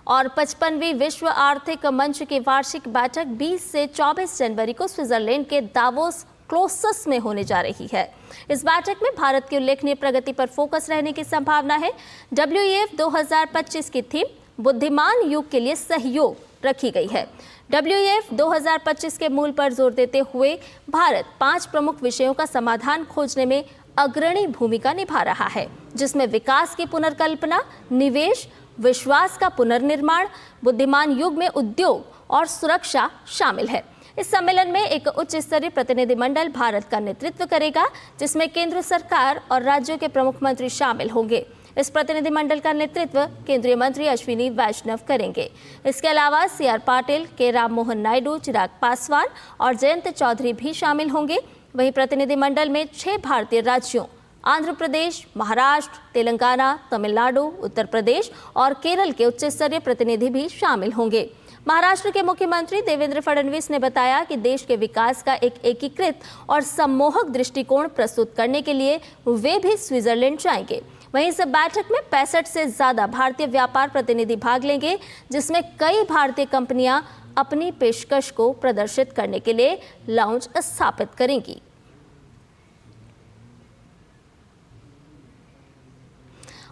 S1: और 55वीं विश्व आर्थिक मंच की वार्षिक बैठक 20 से 24 जनवरी को स्विट्जरलैंड के दावोस कोलंबस में होने जा रही है। इस बैठक में भारत की उल्लेखनीय प्रगति पर फोकस रहने की संभावना है। WEF 2025 की थीम बुद्धिमान युग के लिए सहयोग रखी गई है। WEF 2025 के मूल पर जोर देते हुए भारत 5 प्रमुख विषयों का समाधान खोजने में अग्रणी भूमिका निभा रहा है, जिसमें विकास की पुनर्कल्पना, निवेश, विश्वास का पुनर्निर्माण, बुद्धिमान युग में उद्योग और सुरक्षा शामिल है। इस सम्मेलन में एक उच्च स्तरीय प्रतिनिधिमंडल भारत का नेतृत्व करेगा, जिसमें केंद्र सरकार और राज्यों के प्रमुख मंत्री शामिल होंगे। इस प्रतिनिधिमंडल का नेतृत्व केंद्रीय मंत्री अश्विनी वैष्णव करेंगे। इसके अलावा CR पाटिल, के राम मोहन नायडू, चिराग पासवान और जयंत चौधरी भी शामिल होंगे। वहीं प्रतिनिधिमंडल में 6 भारतीय राज्यों आंध्र प्रदेश, महाराष्ट्र, तेलंगाना, तमिलनाडु, उत्तर प्रदेश और केरल के उच्च स्तरीय प्रतिनिधि भी शामिल होंगे। महाराष्ट्र के मुख्यमंत्री देवेंद्र फडणवीस ने बताया कि देश के विकास का एक एकीकृत और सम्मोहक दृष्टिकोण प्रस्तुत करने के लिए वे भी स्विट्जरलैंड जाएंगे। वहीं इस बैठक में 65 से ज्यादा भारतीय व्यापार प्रतिनिधि भाग लेंगे, जिसमें कई भारतीय कंपनियां अपनी पेशकश को प्रदर्शित करने के लिए लाउंज स्थापित करेंगी।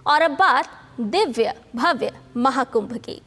S1: और अब बात दिव्य भव्य महाकुंभ की।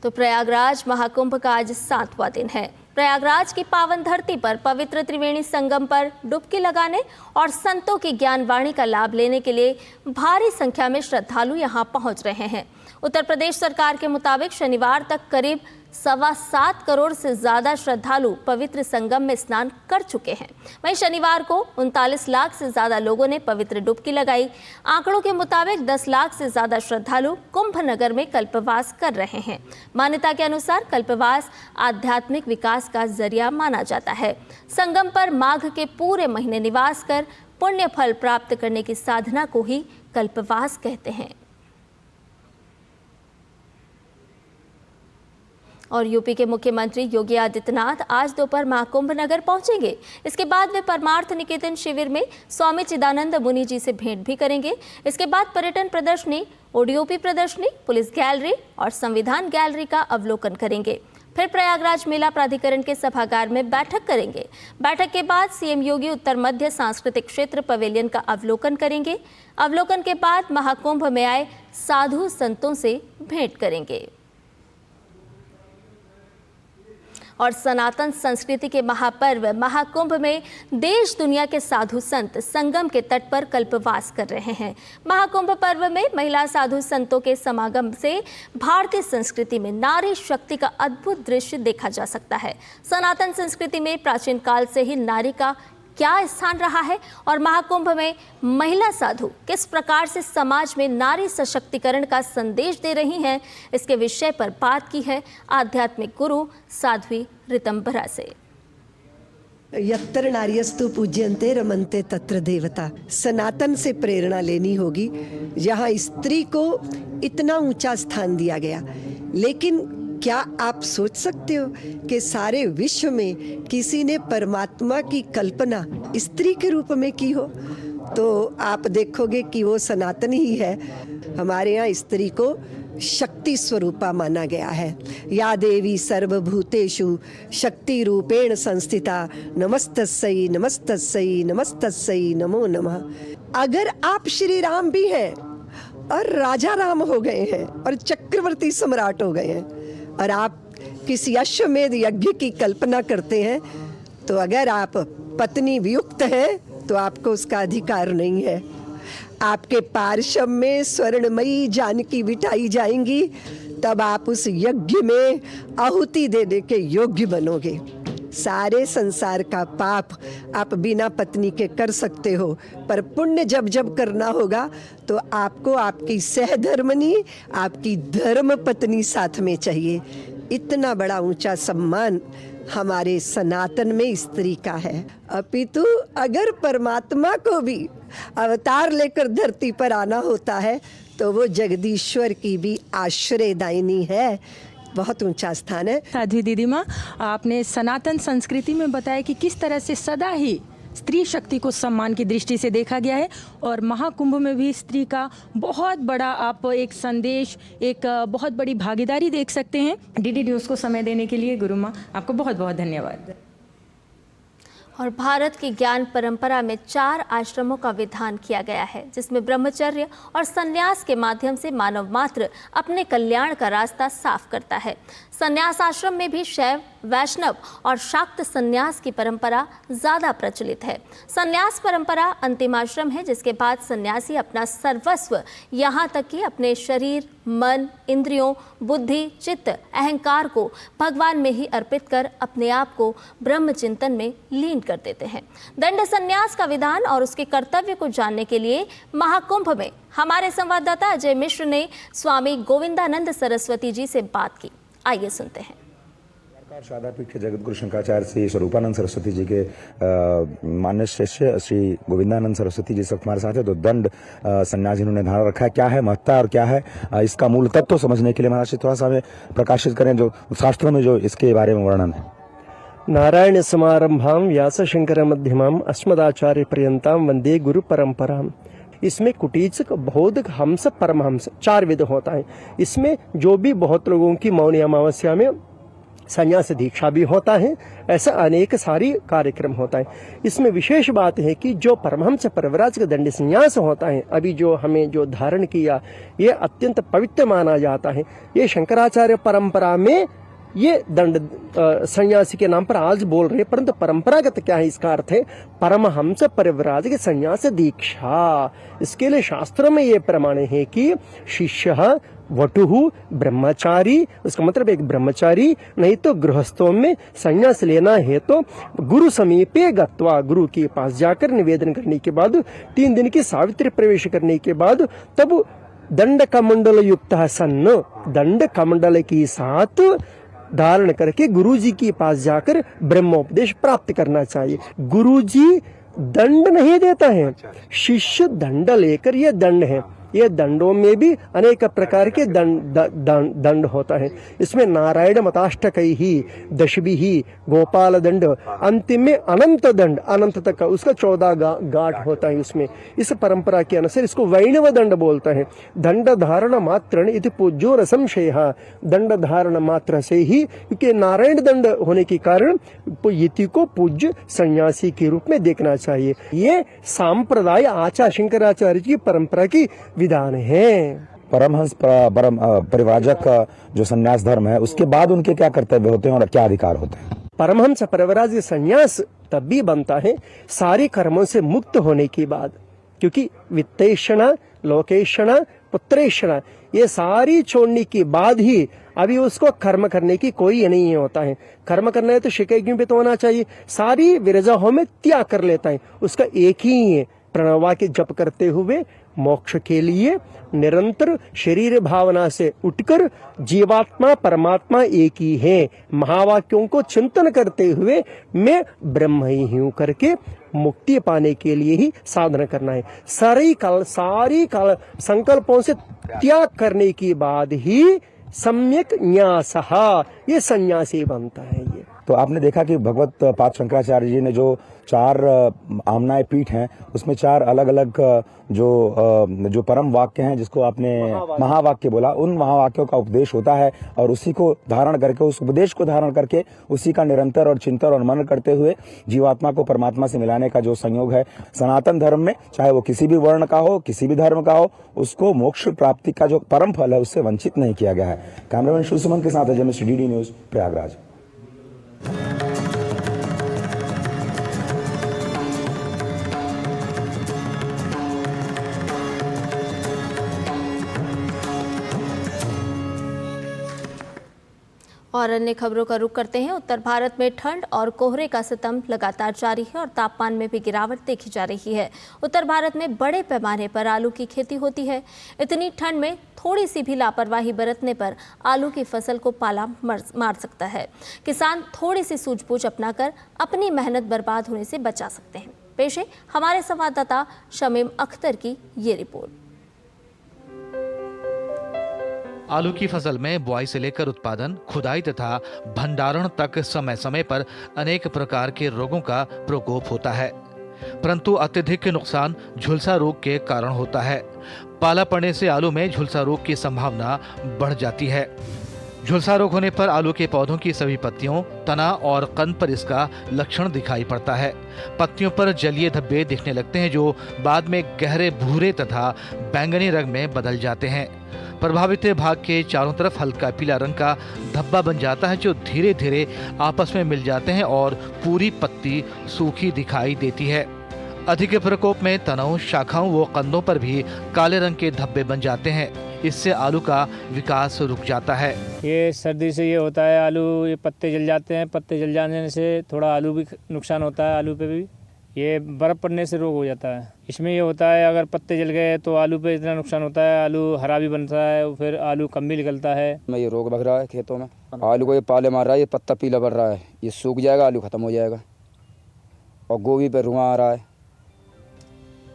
S1: तो प्रयागराज महाकुंभ का आज 7वां दिन है। प्रयागराज की पावन धरती पर पवित्र त्रिवेणी संगम पर डुबकी लगाने और संतों की ज्ञान वाणी का लाभ लेने के लिए भारी संख्या में श्रद्धालु यहां पहुंच रहे हैं। उत्तर प्रदेश सरकार के मुताबिक शनिवार तक करीब 7.25 करोड़ से ज्यादा श्रद्धालु पवित्र संगम में स्नान कर चुके हैं। वहीं शनिवार को 39 लाख से ज्यादा लोगों ने पवित्र डुबकी लगाई। आंकड़ों के मुताबिक 10 लाख से ज्यादा श्रद्धालु कुंभ नगर में कल्पवास कर रहे हैं। मान्यता के अनुसार कल्पवास आध्यात्मिक विकास का जरिया माना जाता है। संगम पर माघ के पूरे महीने निवास कर पुण्य फल प्राप्त करने की साधना को ही कल्पवास कहते हैं। और यूपी के मुख्यमंत्री योगी आदित्यनाथ आज दोपहर महाकुंभ नगर पहुंचेंगे। इसके बाद वे परमार्थ निकेतन शिविर में स्वामी चिदानंद मुनि जी से भेंट भी करेंगे। इसके बाद पर्यटन प्रदर्शनी, ODOP प्रदर्शनी, पुलिस गैलरी और संविधान गैलरी का अवलोकन करेंगे। फिर प्रयागराज मेला प्राधिकरण के सभागार में बैठक करेंगे। बैठक के बाद CM योगी उत्तर मध्य सांस्कृतिक क्षेत्र पवेलियन का अवलोकन करेंगे। अवलोकन के बाद महाकुंभ में आए साधु संतों से भेंट करेंगे। और सनातन संस्कृति के महापर्व महाकुंभ में देश दुनिया के साधु संत संगम के तट पर कल्पवास कर रहे हैं। महाकुंभ पर्व में महिला साधु संतों के समागम से भारतीय संस्कृति में नारी शक्ति का अद्भुत दृश्य देखा जा सकता है। सनातन संस्कृति में प्राचीन काल से ही नारी का क्या स्थान रहा है और महाकुंभ में महिला साधु किस प्रकार से समाज में नारी सशक्तिकरण का संदेश दे रही हैं, इसके विषय पर बात की है आध्यात्मिक गुरु साध्वी ऋतंभरा से।
S14: यत्र नार्यस्तु पूज्यन्ते रमन्ते तत्र देवता। सनातन से प्रेरणा लेनी होगी, जहाँ स्त्री को इतना ऊंचा स्थान दिया गया। लेकिन क्या आप सोच सकते हो कि सारे विश्व में किसी ने परमात्मा की कल्पना स्त्री के रूप में की हो? तो आप देखोगे कि वो सनातन ही है। हमारे यहाँ स्त्री को शक्ति स्वरूपा माना गया है। या देवी सर्वभूतेषु शक्ति रूपेण संस्थिता नमस्तस्यै नमस्तस्यै नमस्तस्यै नमो नमः। अगर आप श्री राम भी हैं और राजा राम हो गए हैं और चक्रवर्ती सम्राट हो गए हैं और आप किसी अश्वमेध यज्ञ की कल्पना करते हैं, तो अगर आप पत्नी वियुक्त हैं तो आपको उसका अधिकार नहीं है। आपके पार्श्व में स्वर्णमयी जानकी बिठाई जाएंगी, तब आप उस यज्ञ में आहुति देने के योग्य बनोगे। सारे संसार का पाप आप बिना पत्नी के कर सकते हो, पर पुण्य जब जब करना होगा तो आपको आपकी सहधर्मनी, आपकी धर्म पत्नी साथ में चाहिए। इतना बड़ा ऊंचा सम्मान हमारे सनातन में स्त्री का है। अपितु अगर परमात्मा को भी अवतार लेकर धरती पर आना होता है तो वो जगदीश्वर की भी आश्रयदायिनी है। बहुत ऊंचा स्थान है।
S15: साध्वी दीदी माँ, आपने सनातन संस्कृति में बताया कि किस तरह से सदा ही स्त्री शक्ति को सम्मान की दृष्टि से देखा गया है और महाकुंभ में भी स्त्री का बहुत बड़ा आप एक संदेश, एक बहुत बड़ी भागीदारी देख सकते हैं। डीडी न्यूज़ को समय देने के लिए गुरु माँ आपको बहुत बहुत धन्यवाद।
S1: और भारत की ज्ञान परंपरा में 4 आश्रमों का विधान किया गया है, जिसमें ब्रह्मचर्य और संन्यास के माध्यम से मानव मात्र अपने कल्याण का रास्ता साफ करता है। संन्यास आश्रम में भी शैव, वैष्णव और शाक्त संन्यास की परंपरा ज्यादा प्रचलित है। संन्यास परंपरा अंतिम आश्रम है, जिसके बाद सन्यासी अपना सर्वस्व, यहाँ तक कि अपने शरीर, मन, इंद्रियों, बुद्धि, चित्त, अहंकार को भगवान में ही अर्पित कर अपने आप को ब्रह्म चिंतन में लीन कर देते हैं। दंड संन्यास का विधान और उसके कर्तव्य को जानने के लिए महाकुंभ में हमारे संवाददाता अजय मिश्र ने स्वामी गोविंदानंद सरस्वती जी से बात की। आइए सुनते हैं।
S16: शारदापीठ के जगत गुरु शंकराचार्य श्री स्वरूपानंद सरस्वती जी के मान्य शिष्य श्री गोविंदानंद सरस्वती जी सब हमारे साथ है। तो दंड संन्यास जिन्होंने धारण रखा है, क्या है महत्ता और क्या है इसका मूल तत्व तो समझने के लिए महाराज थोड़ा सा हमें प्रकाशित करें, जो शास्त्रों में जो इसके बारे में वर्णन है।
S17: नारायण समारंभाम व्यास शंकर मध्यमाम अस्मदाचार्य पर्यंताम वंदे गुरु परंपराम। इसमें कुटीचक, बौद्ध, हंस, परमहंस 4 विध होता है। इसमें जो भी बहुत लोगों की मौनी अमावस्या में संन्यास दीक्षा भी होता है, ऐसा अनेक सारी कार्यक्रम होता है। इसमें विशेष बात है कि जो परमहंस परिव्राज का दंड संन्यास होता है, अभी जो हमें जो धारण किया, ये अत्यंत पवित्र माना जाता है। ये शंकराचार्य परंपरा में ये दंड संन्यासी के नाम पर आज बोल रहे हैं, परंतु परंपरागत क्या है, इसका अर्थ है परमहंस परिव्राज के संन्यास दीक्षा। इसके लिए शास्त्रों में ये प्रमाण है कि शिष्य वटुहु ब्रह्मचारी, उसका मतलब एक ब्रह्मचारी, नहीं तो गृहस्थों में संन्यास लेना है तो गुरु समीपे गत्वा, गुरु के पास जाकर निवेदन करने के बाद 3 दिन की सावित्री प्रवेश करने के बाद तब दंड कमंडल युक्त सन्न, दंड कमंडल के साथ धारण करके गुरुजी के पास जाकर ब्रह्मोपदेश प्राप्त करना चाहिए। गुरुजी दंड नहीं देता है, शिष्य दंड लेकर ये दंड है। ये दंडों में भी अनेक प्रकार के दंड होता है। इसमें नारायण मताष्टक ही, दशभी ही, गोपाल दंड, अंतिम में अनंत दंड, अनंत तक का उसका 14 गांठ होता है। उसमें इस परंपरा के अनुसार इसको वैणव दंड बोलता है। दंड धारण मात्र इति पूज्यो रसंशय, दंड धारण मात्र से ही, क्योंकि नारायण दंड होने के कारण यति को पूज्य सन्यासी के रूप में देखना चाहिए। ये सांप्रदाय आचार्य शंकराचार्य की परंपरा की विधान है।
S16: परमहंस परिव्राजक का जो संन्यास धर्म है, उसके बाद उनके क्या कर्तव्य होते हैं और क्या अधिकार होते हैं?
S17: परमहंस परिव्राजक संन्यास तब भी बनता है सारे कर्मों से मुक्त होने के बाद, क्योंकि वित्तेषणा, लोकेषणा, पुत्रेषणा ये सारी छोड़ने के बाद ही अभी उसको कर्म करने की कोई नहीं होता है। कर्म करना है तो शिकायत पे तो होना चाहिए, सारी विरजाओं में त्याग कर लेता है। उसका एक ही है, प्रणवा के जप करते हुए मोक्ष के लिए निरंतर शरीर भावना से उठकर जीवात्मा परमात्मा एक ही है, महावाक्यों को चिंतन करते हुए मैं ब्रह्म ही हूं करके मुक्ति पाने के लिए ही साधना करना है। सारी काल संकल्पों से त्याग करने के बाद ही सम्यक न्यासः, ये सन्यासी बनता है। ये
S16: तो आपने देखा कि भगवत पाद शंकराचार्य जी ने जो 4 आमनाएं पीठ हैं, उसमें 4 अलग अलग जो परम वाक्य हैं, जिसको आपने महावाक्य बोला, उन महावाक्यों का उपदेश होता है और उसी को धारण करके, उस उपदेश को धारण करके उसी का निरंतर और चिंतन और मनन करते हुए जीवात्मा को परमात्मा से मिलाने का जो संयोग है सनातन धर्म में, चाहे वो किसी भी वर्ण का हो, किसी भी धर्म का हो, उसको मोक्ष प्राप्ति का जो परम फल है उससे वंचित नहीं किया गया है। कैमरामैन शिव सुमन के साथ अजय मिश्र, डीडी न्यूज, प्रयागराज।
S1: और अन्य खबरों का रुख करते हैं। उत्तर भारत में ठंड और कोहरे का सितम लगातार जारी है और तापमान में भी गिरावट देखी जा रही है। उत्तर भारत में बड़े पैमाने पर आलू की खेती होती है। इतनी ठंड में थोड़ी सी भी लापरवाही बरतने पर आलू की फसल को पाला मार सकता है। किसान थोड़ी सी सूझबूझ अपनाकर अपनी मेहनत बर्बाद होने से बचा सकते हैं। पेश है हमारे संवाददाता शमीम अख्तर की ये रिपोर्ट।
S9: आलू की फसल में बुआई से लेकर उत्पादन, खुदाई तथा भंडारण तक समय समय पर अनेक प्रकार के रोगों का प्रकोप होता है। परंतु अत्यधिक नुकसान झुलसा रोग के कारण होता है। पाला पड़ने से आलू में झुलसा रोग की संभावना बढ़ जाती है। झुलसा रोग होने पर आलू के पौधों की सभी पत्तियों, तना और कंद पर इसका लक्षण दिखाई पड़ता है। पत्तियों पर जलीय धब्बे दिखने लगते हैं जो बाद में गहरे भूरे तथा बैंगनी रंग में बदल जाते हैं। प्रभावित भाग के चारों तरफ हल्का पीला रंग का धब्बा बन जाता है जो धीरे धीरे आपस में मिल जाते हैं और पूरी पत्ती सूखी दिखाई देती है। अधिक प्रकोप में तनों, शाखाओं व कंदों पर भी काले रंग के धब्बे बन जाते हैं। इससे आलू का विकास रुक जाता है।
S11: ये सर्दी से ये होता है, आलू ये पत्ते जल जाते हैं। पत्ते जल जाने से थोड़ा आलू भी नुकसान होता है। आलू पे भी ये बर्फ़ पड़ने से रोग हो जाता है। इसमें ये होता है अगर पत्ते जल गए तो आलू पे इतना नुकसान होता है, आलू हरा भी बनता है, फिर आलू कम भी निकलता है।
S18: ये रोग लग रहा है खेतों में, आलू को ये पाले मार रहा है, ये पत्ता पीला पड़ रहा है, ये सूख जाएगा, आलू खत्म हो जाएगा। और गोभी पे रुआ आ रहा है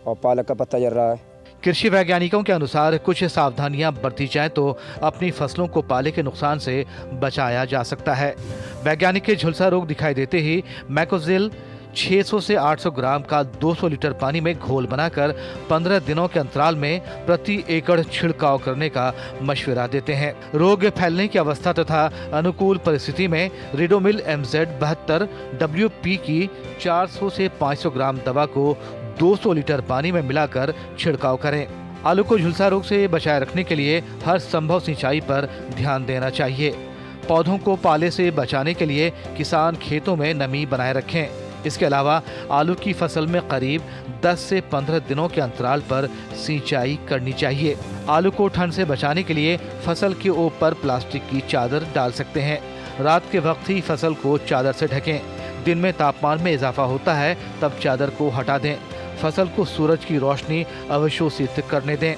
S18: और पालक का पत्ता जल रहा है।
S9: कृषि वैज्ञानिकों के अनुसार कुछ सावधानियां बरती जाएं तो अपनी फसलों को पाले के नुकसान से बचाया जा सकता है। वैज्ञानिक के झुलसा रोग दिखाई देते ही मैकोजिल 600 से 800 ग्राम का 200 लीटर पानी में घोल बनाकर 15 दिनों के अंतराल में प्रति एकड़ छिड़काव करने का मशवरा देते हैं। रोग फैलने की अवस्था तथा अनुकूल परिस्थिति में रिडोमिल MZ72 WP की 400 से 500 ग्राम दवा को 200 लीटर पानी में मिलाकर छिड़काव करें। आलू को झुलसा रोग से बचाए रखने के लिए हर संभव सिंचाई पर ध्यान देना चाहिए। पौधों को पाले से बचाने के लिए किसान खेतों में नमी बनाए रखें। इसके अलावा आलू की फसल में करीब 10 से 15 दिनों के अंतराल पर सिंचाई करनी चाहिए। आलू को ठंड से बचाने के लिए फसल के ऊपर प्लास्टिक की चादर डाल सकते हैं। रात के वक्त ही फसल को चादर से ढकें। दिन में तापमान में इजाफा होता है तब चादर को हटा दें। फसल को सूरज की रोशनी अवशोषित करने दें।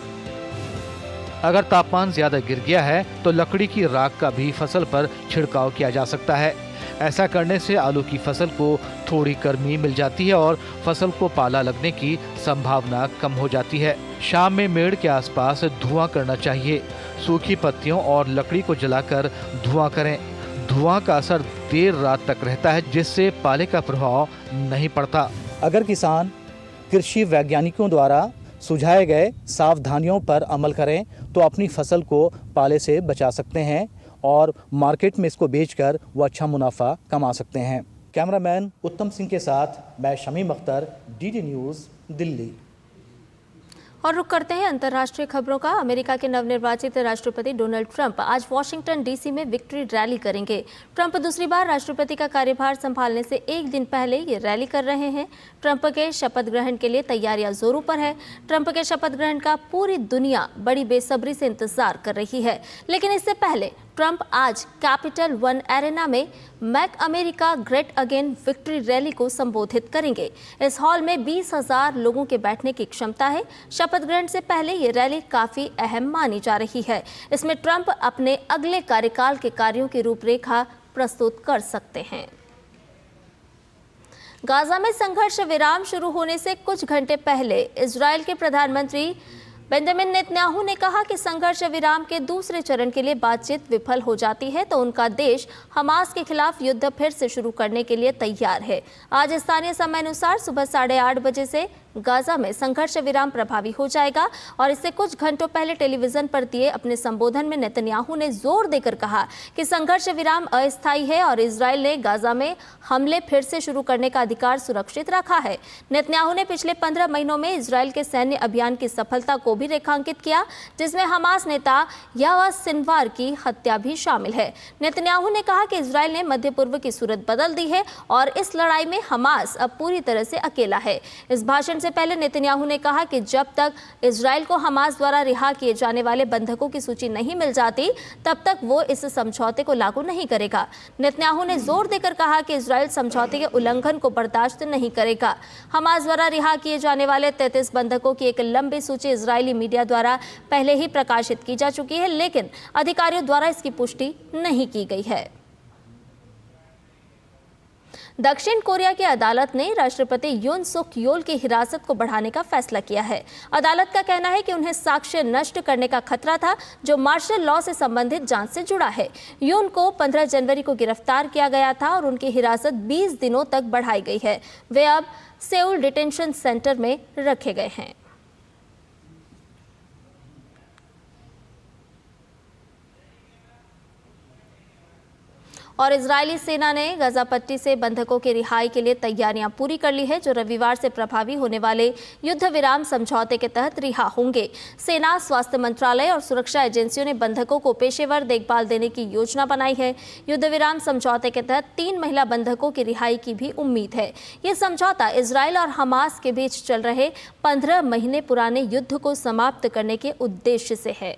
S9: अगर तापमान ज्यादा गिर गया है तो लकड़ी की राख का भी फसल पर छिड़काव किया जा सकता है। ऐसा करने से आलू की फसल को थोड़ी गर्मी मिल जाती है और फसल को पाला लगने की संभावना कम हो जाती है। शाम में मेड़ के आसपास धुआं करना चाहिए। सूखी पत्तियों और लकड़ी को जलाकर धुआं करें। धुआं का असर देर रात तक रहता है जिससे पाले का प्रभाव नहीं पड़ता।
S19: अगर किसान कृषि वैज्ञानिकों द्वारा सुझाए गए सावधानियों पर अमल करें तो अपनी फसल को पाले से बचा सकते हैं और मार्केट में इसको बेचकर वो अच्छा मुनाफा कमा सकते हैं। कैमरामैन उत्तम सिंह के साथ मैं शमीम अख्तर, DD न्यूज़, दिल्ली।
S1: और रुक करते हैं अंतर्राष्ट्रीय खबरों का। अमेरिका के नवनिर्वाचित राष्ट्रपति डोनाल्ड ट्रंप आज वॉशिंगटन DC में विक्ट्री रैली करेंगे। ट्रंप दूसरी बार राष्ट्रपति का कार्यभार संभालने से एक दिन पहले ये रैली कर रहे हैं। ट्रंप के शपथ ग्रहण के लिए तैयारियां जोरों पर है। ट्रंप के शपथ ग्रहण का पूरी दुनिया बड़ी बेसब्री से इंतजार कर रही है, लेकिन इससे पहले ट्रंप आज कैपिटल वन एरेना में make America great again victory rally को संबोधित करेंगे। इस हॉल में 20,000 लोगों के बैठने की क्षमता है। शपथ ग्रहण से पहले ये रैली काफी अहम मानी जा रही है। इसमें ट्रंप अपने अगले कार्यकाल के कार्यों की रूपरेखा प्रस्तुत कर सकते हैं। गाजा में संघर्ष विराम शुरू होने से कुछ घंटे पहले इजरायल के प्रधानमंत्री बेंजामिन नेतन्याहू ने कहा कि संघर्ष विराम के दूसरे चरण के लिए बातचीत विफल हो जाती है तो उनका देश हमास के खिलाफ युद्ध फिर से शुरू करने के लिए तैयार है। आज स्थानीय समय अनुसार सुबह 8:30 बजे से गाजा में संघर्ष विराम प्रभावी हो जाएगा और इससे कुछ घंटों पहले टेलीविजन पर दिए अपने संबोधन में नेतन्याहू ने जोर देकर कहा कि संघर्ष विराम अस्थायी है और इजरायल ने गाजा में हमले फिर से शुरू करने का अधिकार सुरक्षित रखा है। नेतन्याहू ने पिछले 15 महीनों में इजरायल के सैन्य अभियान की सफलता को भी रेखांकित किया, जिसमें हमास नेता याह्या सिनवार की हत्या भी शामिल है। नेतन्याहू ने कहा कि इजरायल ने मध्य पूर्व की सूरत बदल दी है और इस लड़ाई में हमास अब पूरी तरह से अकेला है। इस भाषण से पहले नेतन्याहू ने कहा कि जब तक इजरायल को हमास द्वारा रिहा किए जाने वाले बंधकों की सूची नहीं मिल जाती तब तक वो इस समझौते को लागू नहीं करेगा। नेतन्याहू ने जोर देकर कहा कि इजरायल समझौते के उल्लंघन को बर्दाश्त नहीं करेगा। हमास द्वारा रिहा किए जाने वाले 33 बंधकों की एक लंबी सूची इजरायली मीडिया द्वारा पहले ही प्रकाशित की जा चुकी है, लेकिन अधिकारियों द्वारा इसकी पुष्टि नहीं की गई है। दक्षिण कोरिया की अदालत ने राष्ट्रपति यून सुक योल की हिरासत को बढ़ाने का फैसला किया है। अदालत का कहना है कि उन्हें साक्ष्य नष्ट करने का खतरा था जो मार्शल लॉ से संबंधित जांच से जुड़ा है। यून को 15 जनवरी को गिरफ्तार किया गया था और उनकी हिरासत 20 दिनों तक बढ़ाई गई है। वे अब सेउल डिटेंशन सेंटर में रखे गए हैं। और इजरायली सेना ने गाजा पट्टी से बंधकों की रिहाई के लिए तैयारियां पूरी कर ली है, जो रविवार से प्रभावी होने वाले युद्ध विराम समझौते के तहत रिहा होंगे। सेना, स्वास्थ्य मंत्रालय और सुरक्षा एजेंसियों ने बंधकों को पेशेवर देखभाल देने की योजना बनाई है। युद्ध विराम समझौते के तहत 3 महिला बंधकों की रिहाई की भी उम्मीद है। यह समझौता इजरायल और हमास के बीच चल रहे 15 महीने पुराने युद्ध को समाप्त करने के उद्देश्य से है।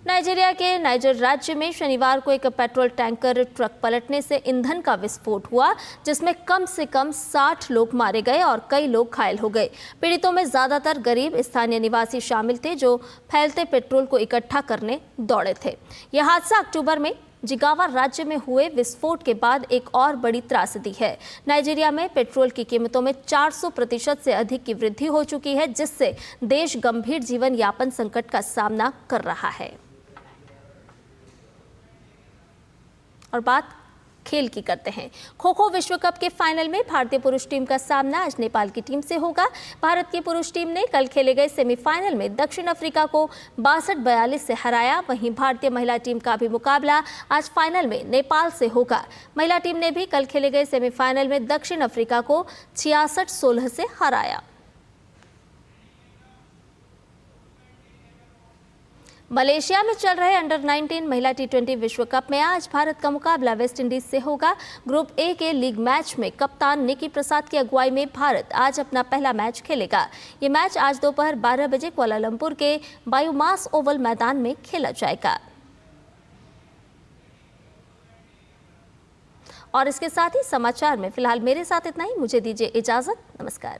S1: नाइजीरिया के नाइजर राज्य में शनिवार को एक पेट्रोल टैंकर ट्रक पलटने से ईंधन का विस्फोट हुआ, जिसमें कम से कम 60 लोग मारे गए और कई लोग घायल हो गए। पीड़ितों में ज्यादातर गरीब स्थानीय निवासी शामिल थे जो फैलते पेट्रोल को इकट्ठा करने दौड़े थे। यह हादसा अक्टूबर में जिगावा राज्य में हुए विस्फोट के बाद एक और बड़ी त्रासदी है। नाइजीरिया में पेट्रोल की कीमतों में 400% से अधिक की वृद्धि हो चुकी है, जिससे देश गंभीर जीवन यापन संकट का सामना कर रहा है। और बात खेल की करते हैं। खो खो विश्व कप के फाइनल में भारतीय पुरुष टीम का सामना आज नेपाल की टीम से होगा। भारत की पुरुष टीम ने कल खेले गए सेमीफाइनल में दक्षिण अफ्रीका को 62-42 से हराया। वहीं भारतीय महिला टीम का भी मुकाबला आज फाइनल में नेपाल से होगा। महिला टीम ने भी कल खेले गए सेमीफाइनल में दक्षिण अफ्रीका को 66-16 से हराया। मलेशिया में चल रहे अंडर 19 महिला T20 विश्व कप में आज भारत का मुकाबला वेस्ट इंडीज से होगा। ग्रुप ए के लीग मैच में कप्तान निकी प्रसाद की अगुवाई में भारत आज अपना पहला मैच खेलेगा। ये मैच आज दोपहर 12 बजे कुआलालंपुर के बायोमास ओवल मैदान में खेला जाएगा। और इसके साथ ही समाचार में फिलहाल मेरे साथ इतना ही। मुझे दीजिए इजाजत। नमस्कार।